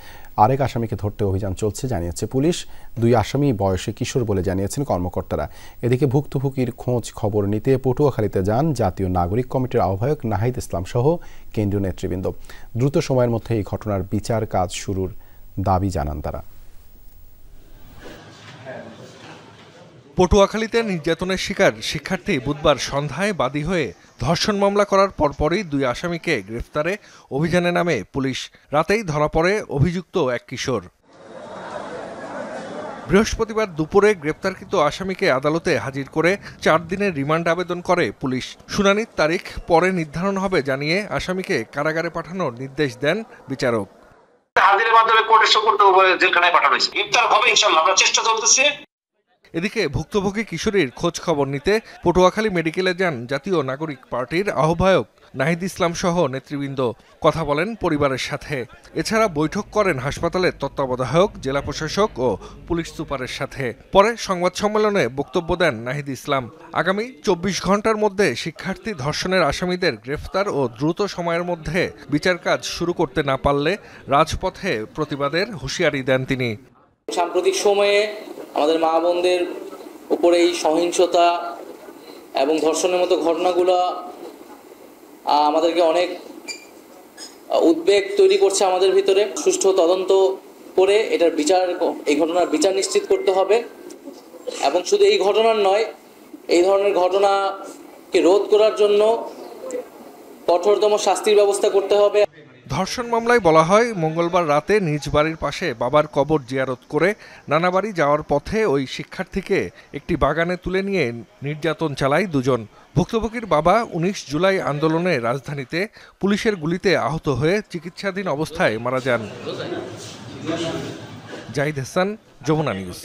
আরেক আসামিকে ধরতে অভিযান চলছে জানিয়েছে পুলিশ। 2 আসামি বয়সে কিশোর বলে জানিয়েছেন কর্মকর্তারা। এদিকে ভুক্তভোগীর খোঁজ খবর নিতে পটুয়াখালীতে যান জাতীয় নাগরিক কমিটির আহ্বায়ক নাহিদ ইসলাম সহ কেন্দ্রীয় নেতৃবৃন্দ। দ্রুত সময়ের মধ্যে এই ঘটনার বিচার কাজ শুরুর দাবি জানান তারা। পটুয়াখালীতে নির্যাতনের শিকার শিক্ষার্থী বুধবার সন্ধ্যায় বাদী হয়ে ধর্ষণ মামলা করার পরপরই 2 আসামিকে গ্রেফতারে অভিযানে নামে পুলিশ। রাতেই ধরা পড়ে অভিযুক্ত এক কিশোর। বৃহস্পতিবার দুপুরে গ্রেপ্তারকৃত আসামিকে আদালতে হাজির করে 4 দিনের রিমান্ড আবেদন করে পুলিশ। শুনানির তারিখ পরে নির্ধারণ হবে জানিয়ে আসামিকে কারাগারে পাঠানোর নির্দেশ দেন বিচারক। হাজিরের মাধ্যমে কোর্টে সুপর্দ জেলখানায় পাঠানো হয়েছে। গ্রেপ্তার হবে ইনশাআল্লাহ, আমরা চেষ্টা চলতেছে। এদিকে ভুক্তভোগী কিশোরীর খোঁজ খবর নিতে পটুয়াখালী মেডিকেলে যান জাতীয় নাগরিক পার্টির আহ্বায়ক নাহিদ ইসলাম সহ নেতৃবৃন্দ। কথা বলেন পরিবারের সাথে। এছাড়া বৈঠক করেন হাসপাতালের তত্ত্বাবধায়ক, জেলা প্রশাসক ও পুলিশ সুপারের সাথে। পরে সংবাদ সম্মেলনে বক্তব্য দেন নাহিদ ইসলাম। আগামী 24 ঘন্টার মধ্যে শিক্ষার্থী ধর্ষণের আসামিদের গ্রেফতার ও দ্রুত সময়ের মধ্যে বিচার কাজ শুরু করতে না পারলে রাজপথে প্রতিবাদের হুঁশিয়ারি দেন তিনি। সাম্প্রতিক সময়ে আমাদের মা বোনদের উপরে এই সহিংসতা এবং ধর্ষণের মতো ঘটনাগুলো আমাদেরকে অনেক উদ্বেগ তৈরি করছে আমাদের ভিতরে। সুষ্ঠু তদন্ত করে এটার বিচার, এই ঘটনার বিচার নিশ্চিত করতে হবে এবং শুধু এই ঘটনার নয়, এই ধরনের ঘটনাকে রোধ করার জন্য কঠোরতম শাস্তির ব্যবস্থা করতে হবে। ধর্ষণ মামলায় বলা হয়, মঙ্গলবার রাতে নিজ বাড়ির পাশে বাবার কবর জিয়ারত করে নানা বাড়ি যাওয়ার পথে ওই শিক্ষার্থীকে একটি বাগানে তুলে নিয়ে নির্যাতন চালায় দুজন। ভুক্তভোগীর বাবা 19 জুলাই আন্দোলনে রাজধানীতে পুলিশের গুলিতে আহত হয়ে চিকিৎসাধীন অবস্থায় মারা যান। জাহিদ হাসান, যমুনা নিউজ।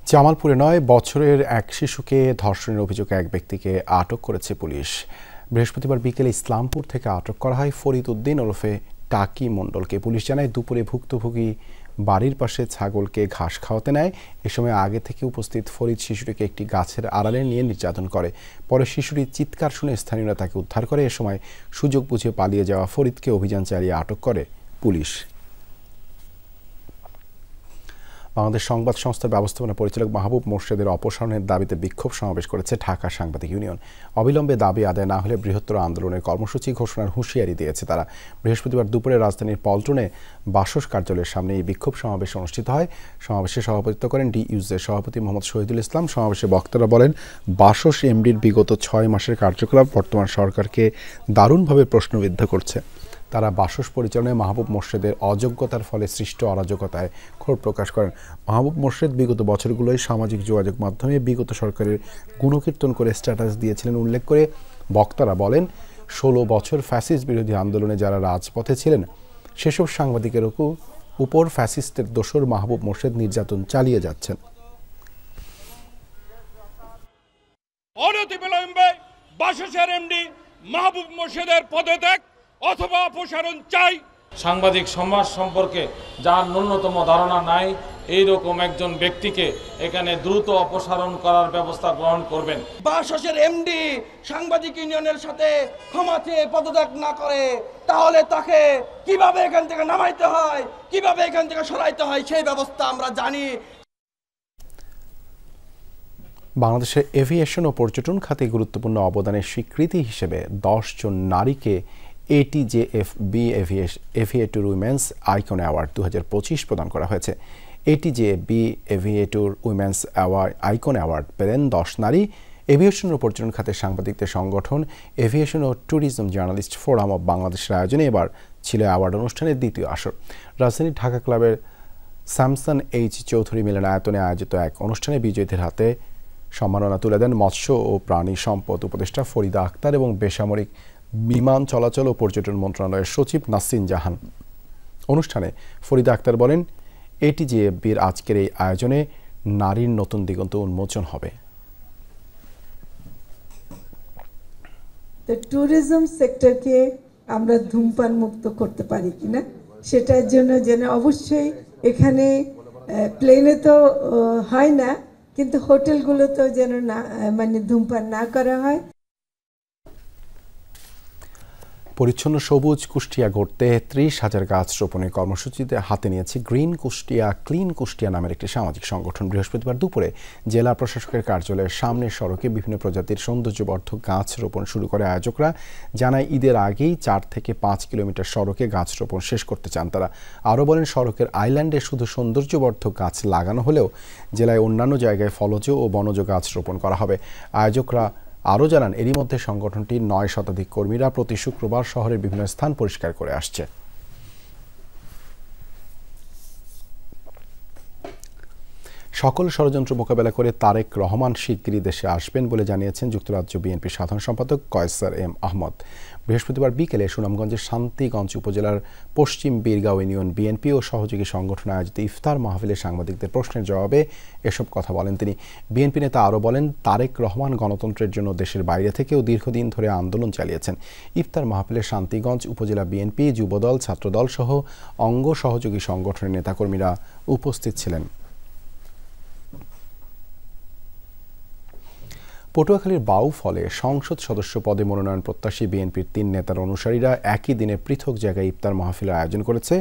জামালপুরে 9 বছরের এক শিশুকে ধর্ষণের অভিযোগে এক ব্যক্তিকে আটক করেছে পুলিশ। বৃহস্পতিবার বিকেলে ইসলামপুর থেকে আটক করা হয় ফরিদ উদ্দিন ওরফে টাকি মণ্ডলকে। পুলিশ জানায়, দুপুরে ভুক্তভোগী বাড়ির পাশে ছাগলকে ঘাস খাওয়াতে নেয়। এ সময় আগে থেকে উপস্থিত ফরিদ শিশুটিকে একটি গাছের আড়ালে নিয়ে নির্যাতন করে। পরে শিশুটির চিৎকার শুনে স্থানীয়রা তাকে উদ্ধার করে। এ সময় সুযোগ বুঝে পালিয়ে যাওয়া ফরিদকে অভিযান চালিয়ে আটক করে পুলিশ। বাংলাদেশ সংবাদ সংস্থার ব্যবস্থাপনা পরিচালক মাহবুব মোর্শেদের অপসারণের দাবিতে বিক্ষোভ সমাবেশ করেছে ঢাকা সাংবাদিক ইউনিয়ন। অবিলম্বে দাবি আদায় না হলে বৃহত্তর আন্দোলনের কর্মসূচি ঘোষণার হুঁশিয়ারি দিয়েছে তারা। বৃহস্পতিবার দুপুরে রাজধানীর পল্টনে বাসস কার্যালয়ের সামনে এই বিক্ষোভ সমাবেশ অনুষ্ঠিত হয়। সমাবেশে সভাপতিত্ব করেন ডিইউজের সভাপতি মোহাম্মদ শহীদুল ইসলাম। সমাবেশে বক্তারা বলেন, বাসস এমডির বিগত 6 মাসের কার্যকলাপ বর্তমান সরকারকে দারুণভাবে প্রশ্নবিদ্ধ করছে। তারা বাসস পরিচালনায় মাহবুব মোর্শেদের অযোগ্যতার ফলে সৃষ্ট অরাজকতায় ক্ষোভ প্রকাশ করেন। মাহবুব মোর্শেদ বিগত বছরগুলোয় সামাজিক যোগাযোগ মাধ্যমে বিগত সরকারের গুণকীর্তন করে স্ট্যাটাস দিয়েছিলেন উল্লেখ করে বক্তারা বলেন, 16 বছর ফ্যাসিস্ট বিরোধী আন্দোলনে যারা রাজপথে ছিলেন সেসব সাংবাদিকের উপর ফ্যাসিস্টের দোসর মাহবুব মোর্শেদ নির্যাতন চালিয়ে যাচ্ছেন। অনতিবিলম্বে বাসসের এমডি মাহবুব মোর্শেদের পদত্যাগ অথবা অপসারণ চাই। সাংবাদিক সমাজ সম্পর্কে যার ন্যূনতম ধারণা নাই, এইরকম একজন ব্যক্তিকে এখানে দ্রুত অপসারণ করার ব্যবস্থা গ্রহণ করবেন। বাসসের এমডি সাংবাদিক ইউনিয়নের সাথে ক্ষমা চেয়ে পদত্যাগ না করে তাহলে তাকে কিভাবে এখান থেকে নামাইতে হয়, কিভাবে এখান থেকে সরাইতে হয় সেই ব্যবস্থা আমরা জানি। বাংলাদেশের এভিয়েশন ও পর্যটন খাতে গুরুত্বপূর্ণ অবদানের স্বীকৃতি হিসেবে 10 জন নারীকে ATJFB aviator women's icon award 2025 প্রদান করা হয়েছে। ATJFB aviator women's icon award পেলেন 10 নারী। এভিয়েশন ও পর্যটন খাতে সাংবাদিকদের সংগঠন এভিয়েশন ও ট্যুরিজম জার্নালিস্ট ফোরাম অব বাংলাদেশের আয়োজনে এবার ছিল অ্যাওয়ার্ড অনুষ্ঠানের দ্বিতীয় আসর। রাজধানীর ঢাকা ক্লাবের স্যামসন এইচ চৌধুরী মিলনায়তনে আয়োজিত এক অনুষ্ঠানে বিজয়ীদের হাতে সম্মাননা তুলে দেন মৎস্য ও প্রাণী সম্পদ উপদেষ্টা ফরিদা আক্তার এবং বেসামরিক বিমান চলাচল ও পর্যটন মন্ত্রণালয়ের সচিব নাসরিন জাহান। অনুষ্ঠানে ফরিদা আক্তার বলেন, ATJFB'র আজকের এই আয়োজনে নারীর নতুন দিগন্ত উন্মোচন হবে। ট্যুরিজম সেক্টরকে আমরা ধূমপান মুক্ত করতে পারি কিনা সেটার জন্য যেন অবশ্যই এখানে প্লেনে তো হয় না, কিন্তু হোটেলগুলোতেও যেন না মানে ধূমপান না করা হয়। পরিচ্ছন্ন সবুজ কুষ্টিয়া গড়তে 30,000 গাছ রোপণের কর্মসূচিতে হাতে নিয়েছে গ্রিন কুষ্টিয়া ক্লিন কুষ্টিয়া নামের একটি সামাজিক সংগঠন। বৃহস্পতিবার দুপুরে জেলা প্রশাসকের কার্যালয়ের সামনের সড়কে বিভিন্ন প্রজাতির সৌন্দর্যবর্ধক গাছ রোপণ শুরু করে আয়োজকরা। জানায়, ঈদের আগেই 4 থেকে 5 কিলোমিটার সড়কে গাছ রোপণ শেষ করতে চান তারা। আরও বলেন, সড়কের আইল্যান্ডে শুধু সৌন্দর্যবর্ধক গাছ লাগানো হলেও জেলায় অন্যান্য জায়গায় ফলজ ও বনজ গাছ রোপণ করা হবে। আয়োজকরা আরও জানান, এরই মধ্যে সংগঠনটির 9 শতাধিক কর্মীরা প্রতি শুক্রবার শহরের বিভিন্ন স্থান পরিষ্কার করে আসছে। সকল ষড়যন্ত্র মোকাবেলা করে তারেক রহমান শিগগিরই দেশে আসবেন বলে জানিয়েছেন যুক্তরাজ্য বিএনপির সাধারণ সম্পাদক কয়সার এম আহমদ। বৃহস্পতিবার বিকেলে সুনামগঞ্জের শান্তিগঞ্জ উপজেলার পশ্চিম বীরগাঁও ইউনিয়ন বিএনপি ও সহযোগী সংগঠন আয়োজিত ইফতার মাহফিলে সাংবাদিকদের প্রশ্নের জবাবে এসব কথা বলেন তিনি। বিএনপি নেতা আরও বলেন, তারেক রহমান গণতন্ত্রের জন্য দেশের বাইরে থেকেও দীর্ঘদিন ধরে আন্দোলন চালিয়েছেন। ইফতার মাহফিলে শান্তিগঞ্জ উপজেলা বিএনপি, যুবদল, ছাত্রদল সহ অঙ্গ সহযোগী সংগঠনের নেতাকর্মীরা উপস্থিত ছিলেন। পটুয়াখালীর বাউফলে সংসদ সদস্য পদে মনোনয়ন প্রত্যাশী বিএনপির 3 নেতার অনুসারীরা একই দিনে পৃথক জায়গায় ইফতার মাহফিলের আয়োজন করেছে।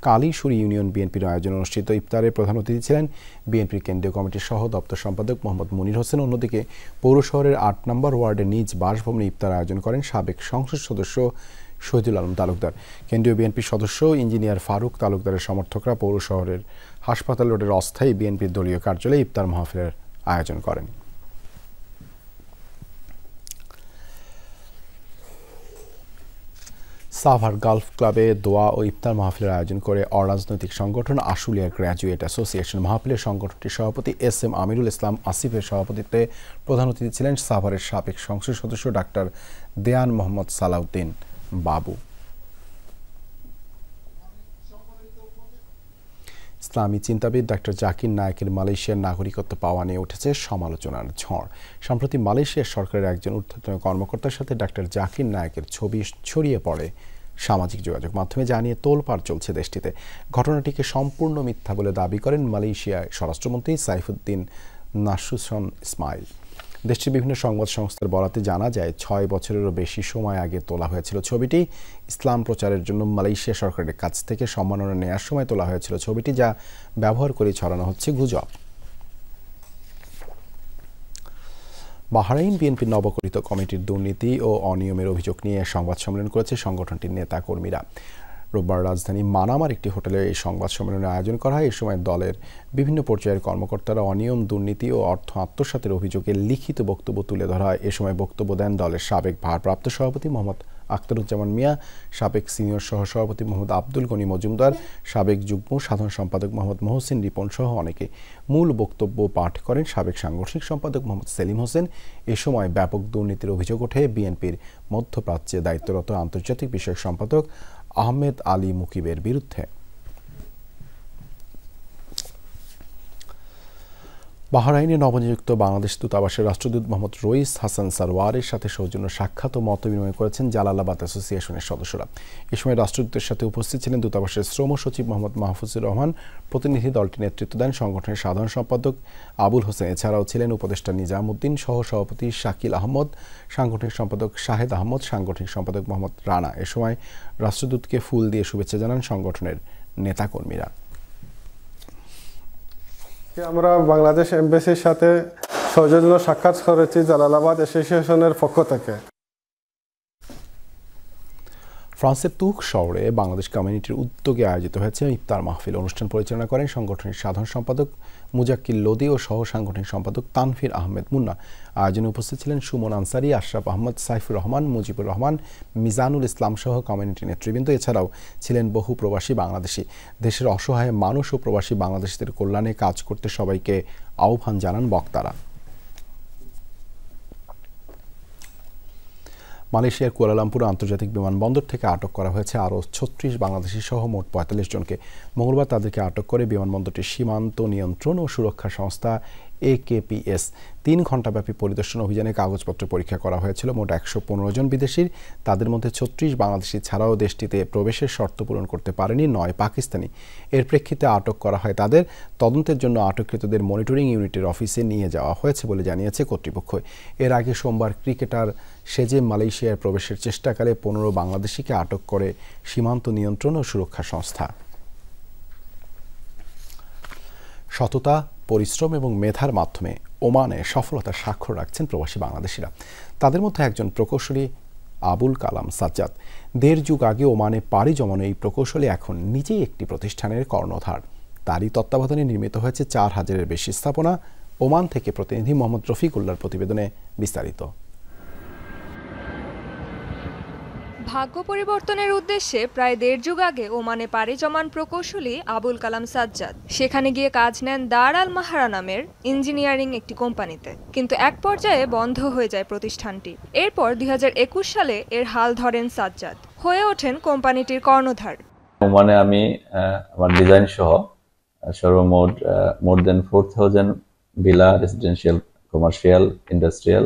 কালীশুরি ইউনিয়ন বিএনপির আয়োজনে অনুষ্ঠিত ইফতারে প্রধান অতিথি ছিলেন বিএনপির কেন্দ্রীয় কমিটির সহ দপ্তর সম্পাদক মোহাম্মদ মুনির হোসেন। অন্যদিকে পৌর শহরের 8 নম্বর ওয়ার্ডের নিজ বাসভবনে ইফতার আয়োজন করেন সাবেক সংসদ সদস্য শহীদুল আলম তালুকদার। কেন্দ্রীয় বিএনপির সদস্য ইঞ্জিনিয়ার ফারুক তালুকদারের সমর্থকরা পৌর শহরের হাসপাতাল রোডের অস্থায়ী বিএনপির দলীয় কার্যালয়ে ইফতার মাহফিলের আয়োজন করেন। সাভার গালফ ক্লাবে দোয়া ও ইফতার মাহফিলের আয়োজন করে অরাজনৈতিক সংগঠন আশুলিয়া গ্র্যাজুয়েট অ্যাসোসিয়েশন। মাহফিলের সংগঠনটির সভাপতি এস.এম. আমিরুল ইসলাম আসিফের সভাপতিত্বে প্রধান অতিথি ছিলেন সাভারের সাবেক সংসদ সদস্য ডাক্তার দেয়ান মোহাম্মদ সালাউদ্দিন বাবু। ইসলামী চিন্তাবিদ ডাক্তার জাকির নায়েকের মালয়েশিয়ার নাগরিকত্ব পাওয়া নিয়ে উঠেছে সমালোচনার ঝড়। সম্প্রতি মালয়েশিয়ার সরকারের একজন ঊর্ধ্বতন কর্মকর্তার সাথে ডাক্তার জাকির নায়েকের ছবি ছড়িয়ে পড়ে সামাজিক যোগাযোগ মাধ্যমে, জানিয়ে তোলপাড় চলছে দেশটিতে। ঘটনাটিকে সম্পূর্ণ মিথ্যা বলে দাবি করেন মালয়েশিয়ার স্বরাষ্ট্রমন্ত্রী সাইফুদ্দিন নাসুসন ইসমাইল। দেশটির বিভিন্ন সংবাদ সংস্থার বরাতে জানা যায় 6 বছরেরও বেশি সময় আগে তোলা হয়েছিল ছবিটি। ইসলাম প্রচারের জন্য মালয়েশিয়া সরকারের কাছ থেকে সম্মাননা নেওয়ার সময় তোলা হয়েছিল ছবিটি, যা ব্যবহার করে ছড়ানো হচ্ছে গুজব। বাহরাইন বিএনপির নবগঠিত কমিটির দুর্নীতি ও অনিয়মের অভিযোগ নিয়ে সংবাদ সম্মেলন করেছে সংগঠনটির নেতা কর্মীরা। রোববার রাজধানী মানামার একটি হোটেলে এই সংবাদ সম্মেলনের আয়োজন করা হয়। এই সময় দলের বিভিন্ন পর্যায়ের কর্মকর্তারা অনিয়ম, দুর্নীতি ও অর্থ আত্মসাতের অভিযোগে লিখিত বক্তব্য তুলে ধরা হয়। এ সময় বক্তব্য দেন দলের সাবেক ভারপ্রাপ্ত সভাপতি মোহাম্মদ আখতারুজ্জামান মিয়া, সাবেক সিনিয়র সহসভাপতি মোহাম্মদ আব্দুল গনি মজুমদার, সাবেক যুগ্ম সাধারণ সম্পাদক মোহাম্মদ মহসিন রিপন সহ অনেকে। মূল বক্তব্য পাঠ করেন সাবেক সাংগঠনিক সম্পাদক মোহাম্মদ সেলিম হোসেন। এ সময় ব্যাপক দুর্নীতির অভিযোগ ওঠে বিএনপির মধ্যপ্রাচ্যে দায়িত্বরত আন্তর্জাতিক বিষয়ক সম্পাদক আহমেদ আলী মুকিবের বিরুদ্ধে। বাহরাইনে নবনিযুক্ত বাংলাদেশ দূতাবাসের রাষ্ট্রদূত মোহাম্মদ রইস হাসান সারওয়ারের সাথে সৌজন্য সাক্ষাৎ ও মত বিনিময় করেছেন জালালাবাদ অ্যাসোসিয়েশনের সদস্যরা। এ সময় রাষ্ট্রদূতের সাথে উপস্থিত ছিলেন দূতাবাসের শ্রম সচিব মোহাম্মদ মাহফুজুর রহমান। প্রতিনিধি দলটি নেতৃত্ব দেন সংগঠনের সাধারণ সম্পাদক আবুল হোসেন। এছাড়াও ছিলেন উপদেষ্টা নিজামুদ্দিন, সহ সভাপতি শাকিল আহমদ, সাংগঠনিক সম্পাদক শাহেদ আহমদ, সাংগঠনিক সম্পাদক মোহাম্মদ রানা। এ সময় রাষ্ট্রদূতকে ফুল দিয়ে শুভেচ্ছা জানান সংগঠনের নেতাকর্মীরা। আমরা বাংলাদেশ এমবাসির সাথে সৌজন্য সাক্ষাৎ করেছি জালালাবাদ অ্যাসোসিয়েশনের পক্ষ থেকে। ফ্রান্সের তুক শহরে বাংলাদেশ কমিউনিটির উদ্যোগে আয়োজিত হয়েছে ইফতার মাহফিল। অনুষ্ঠান পরিচালনা করেন সংগঠনের সাধারণ সম্পাদক মুজাক্কিল লোদি ও সহ সাংগঠনিক সম্পাদক তানফির আহমেদ মুন্না। আয়োজনে উপস্থিত ছিলেন সুমন আনসারি, আশরাফ আহমদ, সাইফুর রহমান, মুজিবুর রহমান, মিজানুল ইসলাম সহ কমিউনিটি নেতৃবৃন্দ। এছাড়াও ছিলেন বহু প্রবাসী বাংলাদেশি। দেশের অসহায় মানুষ ও প্রবাসী বাংলাদেশিদের কল্যাণে কাজ করতে সবাইকে আহ্বান জানান বক্তারা। মালয়েশিয়ার কুয়ালালামপুর আন্তর্জাতিক বিমানবন্দর থেকে আটক করা হয়েছে আরও 36 বাংলাদেশি সহ মোট 45 জনকে। মঙ্গলবার তাদেরকে আটক করে বিমানবন্দরটির সীমান্ত নিয়ন্ত্রণ ও সুরক্ষা সংস্থা AKPS 3 ঘণ্টাব্যাপী পরিদর্শন অভিযানে কাগজপত্র পরীক্ষা করা হয়েছিল। মোট 115 জন বিদেশির, তাদের মধ্যে 36 বাংলাদেশি ছাড়াও দেশটিতে প্রবেশের শর্ত পূরণ করতে পারেনি 9 পাকিস্তানি। এর প্রেক্ষিতে আটক করা হয় তাদের। তদন্তের জন্য আটককৃতদের মনিটরিং ইউনিটের অফিসে নিয়ে যাওয়া হয়েছে বলে জানিয়েছে কর্তৃপক্ষ। এর আগে সোমবার ক্রিকেটার সেজে মালয়েশিয়ার প্রবেশের চেষ্টাকালে 15 বাংলাদেশিকে আটক করে সীমান্ত নিয়ন্ত্রণ ও সুরক্ষা সংস্থা। সততা, পরিশ্রম এবং মেধার মাধ্যমে ওমানে সফলতার স্বাক্ষর রাখছেন প্রবাসী বাংলাদেশিরা। তাদের মধ্যে একজন প্রকৌশলী আবুল কালাম সাজ্জাদ। 1.5 যুগ আগে ওমানে পাড়ি জমানো এই প্রকৌশলী এখন নিজেই একটি প্রতিষ্ঠানের কর্ণধার। তারই তত্ত্বাবধানে নির্মিত হয়েছে 4000-এর বেশি স্থাপনা। ওমান থেকে প্রতিনিধি মোহাম্মদ রফিকুল্লাহর প্রতিবেদনে বিস্তারিত। ভাগ্য পরিবর্তনের উদ্দেশ্যে প্রায় ১.৫ যুগ আগে ওমানে পাড়ি জমান প্রকৌশলী আবুল কালাম সাজ্জাদ সেখানে গিয়ে কাজ নেন দার আল মাহারা নামের ইঞ্জিনিয়ারিং একটি কোম্পানিতে, কিন্তু এক পর্যায়ে বন্ধ হয়ে যায় প্রতিষ্ঠানটি। এরপর ২০২১ সালে এর হাল ধরেন সাজ্জাদ, হয়ে ওঠেন কোম্পানিটির কর্ণধার। ওমানে আমি আমার ডিজাইন সহ সর্বমোট more than 4000 villa, residential, commercial, industrial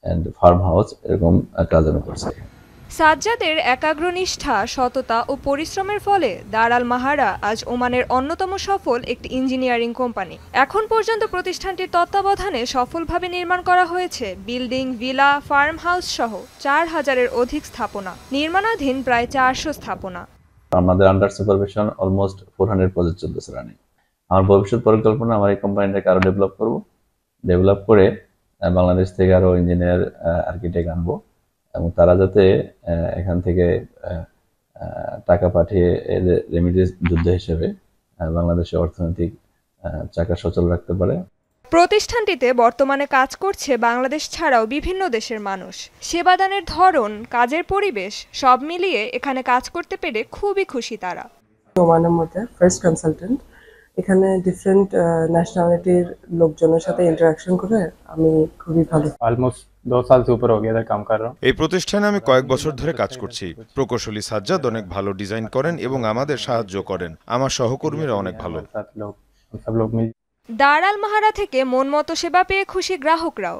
and farm house এরকম কাজ আমি করছি। সাজ্জাদের একাগ্রনিষ্ঠা, সততা ও পরিশ্রমের ফলে দার আল মাহারা আজ ওমানের অন্যতম সফল একটি ইঞ্জিনিয়ারিং কোম্পানি। এখন পর্যন্ত প্রতিষ্ঠানটির তত্ত্বাবধানে সফলভাবে নির্মাণ করা হয়েছে বিল্ডিং, ভিলা, ফার্ম হাউস সহ 4000-এর অধিক স্থাপনা, নির্মাণাধীন প্রায় 400 স্থাপনা। আমাদের আন্ডার সুপারভিশন অলমোস্ট 400 প্রজেক্ট চলতেছে রানিং। আমার ভবিষ্যৎ পরিকল্পনা আমার এই কোম্পানিটাকে আরো ডেভেলপ করে বাংলাদেশ থেকে আরো ইঞ্জিনিয়ার, আর্কিটেক্ট আনবো এবং তারা যাতে এখান থেকে টাকা পাঠিয়ে রেমিটেন্স যুদ্ধ হিসেবে বাংলাদেশের অর্থনৈতিক চাকা সচল রাখতে পারে। প্রতিষ্ঠানটিতে বর্তমানে কাজ করছে বাংলাদেশ ছাড়াও বিভিন্ন দেশের মানুষ। সেবাদানের ধরন, কাজের পরিবেশ সব মিলিয়ে এখানে কাজ করতে পেরে খুবই খুশি তারা। ওমানের মধ্যে ফার্স্ট কনসালটেন্ট, এখানে ডিফারেন্ট ন্যাশনালিটির লোকজনের সাথে ইন্টারাকশন করে আমি খুবই ভালো। অলমোস্ট 2 साल से ऊपर हो गया था काम कर रहा हूं। এই প্রতিষ্ঠানে আমি কয়েক বছর ধরে কাজ করছি। প্রকৌশলী সাজ্জাদ অনেক ভালো ডিজাইন করেন এবং আমাদের সাহায্য করেন। আমার সহকর্মীরা অনেক ভালো। দার আল মাহারা থেকে মন মতো সেবা পেয়ে খুশি গ্রাহকরাও।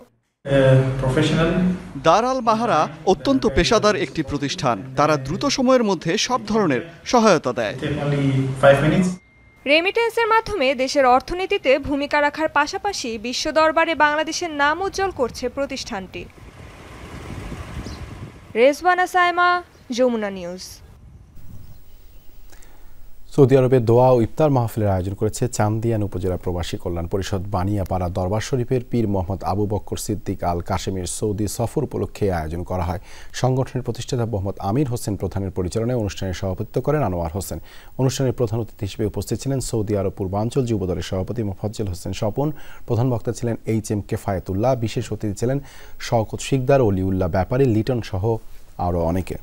দার আল মাহারা অত্যন্ত পেশাদার একটি প্রতিষ্ঠান। তারা দ্রুত সময়ের মধ্যে সব ধরনের সহায়তা দেয়। রেমিটেন্সের মাধ্যমে দেশের অর্থনীতিতে ভূমিকা রাখার পাশাপাশি বিশ্ব দরবারে বাংলাদেশের নাম উজ্জ্বল করছে প্রতিষ্ঠানটি। রেজওয়ানা সাইমা, যমুনা নিউজ। সৌদি আরবে দোয়া ও ইফতার মাহফিলের আয়োজন করেছে চান্দিয়ান উপজেলা প্রবাসী কল্যাণ পরিষদ। বানিয়াপাড়া দরবার শরীফের পীর মোহাম্মদ আবু বক্কর সিদ্দিক আল কাশেমের সৌদি সফর উপলক্ষে আয়োজন করা হয়। সংগঠনের প্রতিষ্ঠাতা মোহাম্মদ আমির হোসেন প্রধানের পরিচালনায় অনুষ্ঠানের সভাপতিত্ব করেন আনোয়ার হোসেন। অনুষ্ঠানের প্রধান অতিথি হিসেবে উপস্থিত ছিলেন সৌদি আরব পূর্বাঞ্চল যুবদলের সভাপতি মোফাজ্জল হোসেন স্বপন। প্রধান বক্তা ছিলেন এইচ.এম. কেফায়েতুল্লাহ। বিশেষ অতিথি ছিলেন শওকত শিকদার, অলিউল্লাহ ব্যাপারী, লিটন সহ আরও অনেকে।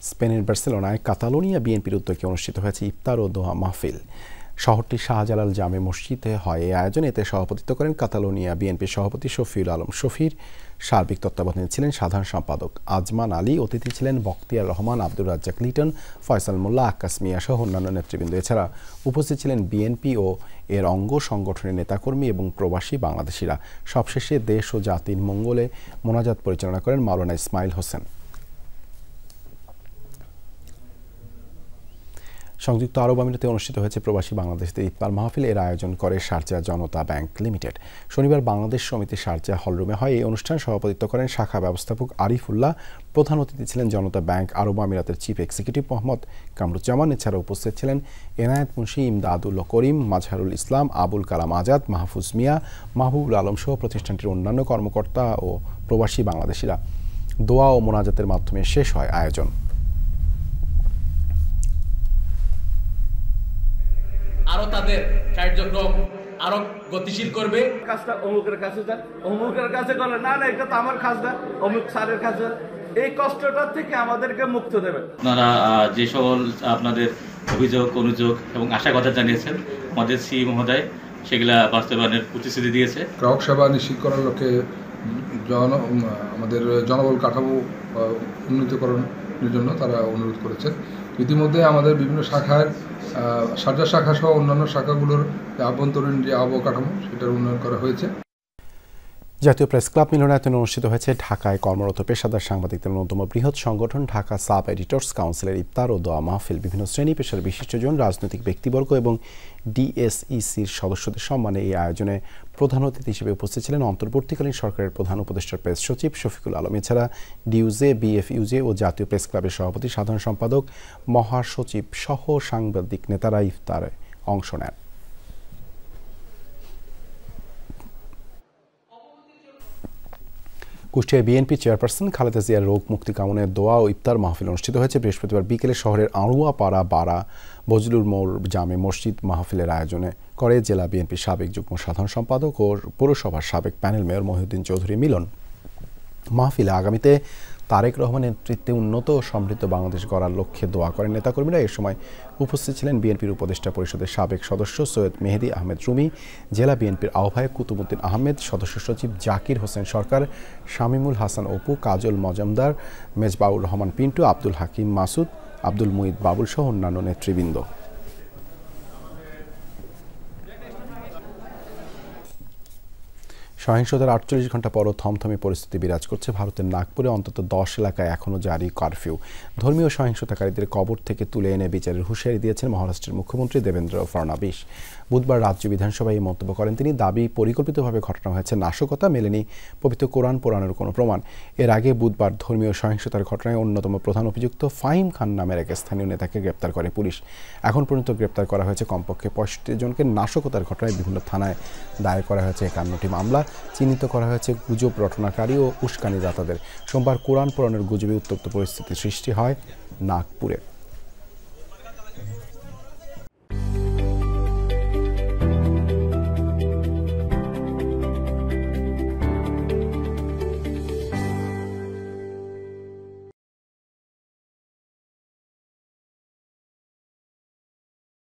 স্পেনের বার্সেলোনায় কাতালোনিয়া বিএনপির উদ্যোগে অনুষ্ঠিত হয়েছে ইফতার ও দোয়া মাহফিল। শহরটির শাহজালাল জামে মসজিদে হয় এই আয়োজন। এতে সভাপতিত্ব করেন কাতালোনিয়া বিএনপির সভাপতি শফিউল আলম শফির। সার্বিক তত্ত্বাবধানে ছিলেন সাধারণ সম্পাদক আজমান আলী। অতিথি ছিলেন বখতিয়ার রহমান, আব্দুর রাজ্জাক লিটন, ফয়সাল মোল্লা, আক্কাস মিয়া সহ অন্যান্য নেতৃবৃন্দ। এছাড়া উপস্থিত ছিলেন বিএনপি ও এর অঙ্গ সংগঠনের নেতাকর্মী এবং প্রবাসী বাংলাদেশিরা। সবশেষে দেশ ও জাতির মঙ্গলে মোনাজাত পরিচালনা করেন মাওলানা ইসমাইল হোসেন। সংযুক্ত আরব আমিরাতে অনুষ্ঠিত হয়েছে প্রবাসী বাংলাদেশদের ইফতার মাহফিল। এর আয়োজন করে শারজাহ জনতা ব্যাংক লিমিটেড। শনিবার বাংলাদেশ সমিতি শারজাহ হলরুমে হয় এই অনুষ্ঠান। সভাপতিত্ব করেন শাখা ব্যবস্থাপক আরিফুল্লাহ। প্রধান অতিথি ছিলেন জনতা ব্যাংক আরব আমিরাতের চিফ এক্সিকিউটিভ মোহাম্মদ কামরুজ্জামান। এছাড়া উপস্থিত ছিলেন এনায়েত মুন্সি, ইমদাদুল করিম, মাজহারুল ইসলাম, আবুল কালাম আজাদ, মাহফুজ মিয়া, মাহবুবুল আলম সহ প্রতিষ্ঠানটির অন্যান্য কর্মকর্তা ও প্রবাসী বাংলাদেশিরা। দোয়া ও মোনাজাতের মাধ্যমে শেষ হয় আয়োজন। আরো তাদের কার্যক্রম আরো গতিশীল করবে। কাজটা অমুকের কাছে যান, অমুকের কাছে করলে না এটা তো আমার কাজ না, অমুক স্যারের কাছে, এই কষ্টটা থেকে আমাদেরকে মুক্ত দেবেন। আপনারা যে সকল আপনাদের অভিযোগ, অনুযোগ এবং আশা কথা জানিয়েছেন, আমাদের সি মহোদয় সেগুলা বাস্তবায়নের প্রতিশ্রুতি দিয়েছে। গ্রাহক সেবা নিশ্চিত করার লক্ষ্যে আমাদের জনবল কাঠামো উন্নীতকরণের জন্য তারা অনুরোধ করেছেন। ইতিমধ্যে আমাদের বিভিন্ন শাখায় শারজাহ শাখা সহ অন্যান্য শাখাগুলোর আভ্যন্তরীণ যে অবকাঠামো সেটার উন্নয়ন করা হয়েছে। জাতীয় প্রেস ক্লাব মিলনায়তনে অনুষ্ঠিত হয়েছে ঢাকায় কর্মরত পেশাদার সাংবাদিকদের অন্যতম বৃহৎ সংগঠন ঢাকা সাব এডিটর্স কাউন্সিলের ইফতার ও দোয়া মাহফিল। বিভিন্ন শ্রেণী পেশার বিশিষ্টজন, রাজনৈতিক ব্যক্তিবর্গ এবং ডিএসইসির সদস্যদের সম্মানে এই আয়োজনে প্রধান অতিথি হিসেবে উপস্থিত ছিলেন অন্তর্বর্তীকালীন সরকারের প্রধান উপদেষ্টার প্রেস সচিব শফিকুল আলম। এছাড়া ডিউজে, বিএফইউজে ও জাতীয় প্রেস ক্লাবের সভাপতি, সাধারণ সম্পাদক, মহাসচিব সহ সাংবাদিক নেতারা ইফতারে অংশ নেন। কুষ্টিয়ায় বিএনপি চেয়ারপারসন খালেদা জিয়ার রোগ মুক্তি কামনায় দোয়া ও ইফতার মাহফিল অনুষ্ঠিত হয়েছে। বৃহস্পতিবার বিকেলে শহরের আড়ুয়াপাড়া বাড়া বজলুর মোড় জামে মসজিদ মাহফিলের আয়োজনে করে জেলা বিএনপির সাবেক যুগ্ম সাধারণ সম্পাদক ও পৌরসভার সাবেক প্যানেল মেয়র মহিউদ্দিন চৌধুরী মিলন। মাহফিলে আগামীতে তারেক রহমানের নেতৃত্বে উন্নত ও সমৃদ্ধ বাংলাদেশ গড়ার লক্ষ্যে দোয়া করেন নেতাকর্মীরা। এ সময় উপস্থিত ছিলেন বিএনপির উপদেষ্টা পরিষদের সাবেক সদস্য সৈয়দ মেহেদী আহমেদ রুমি, জেলা বিএনপির আহ্বায়ক কুতুবুদ্দিন আহমেদ, সদস্য সচিব জাকির হোসেন সরকার, শামীমুল হাসান অপু, কাজল মজুমদার, মেজবাউর রহমান পিন্টু, আব্দুল হাকিম মাসুদ, আব্দুল মুঈদ বাবুল সহ অন্যান্য নেতৃবৃন্দ। সহিংসতার 48 ঘন্টা পরও থমথমে পরিস্থিতি বিরাজ করছে ভারতের নাগপুরে। অন্তত 10 এলাকায় এখনও জারি কারফিউ। ধর্মীয় সহিংসতাকারীদের কবর থেকে তুলে এনে বিচারের হুঁশিয়ারি দিয়েছেন মহারাষ্ট্রের মুখ্যমন্ত্রী দেবেন্দ্র ফডনবিস। বুধবার রাজ্য বিধানসভায় এই মন্তব্য করেন তিনি। দাবি, পরিকল্পিতভাবে ঘটানো হয়েছে নাশকতা, মেলেনি পবিত্র কোরআন পোড়ানোর কোনো প্রমাণ। এর আগে বুধবার ধর্মীয় সহিংসতার ঘটনায় অন্যতম প্রধান অভিযুক্ত ফাহিম খান নামের এক স্থানীয় নেতাকে গ্রেপ্তার করে পুলিশ। এখন পর্যন্ত গ্রেপ্তার করা হয়েছে কমপক্ষে 65 জনকে। নাশকতার ঘটনায় বিভিন্ন থানায় দায়ের করা হয়েছে 51টি মামলা। চিহ্নিত করা হয়েছে গুজব রটনাকারী ও উস্কানিদাতাদের। সোমবার কোরআন পোড়ানোর গুজবে উত্তপ্ত পরিস্থিতির সৃষ্টি হয় নাগপুরে।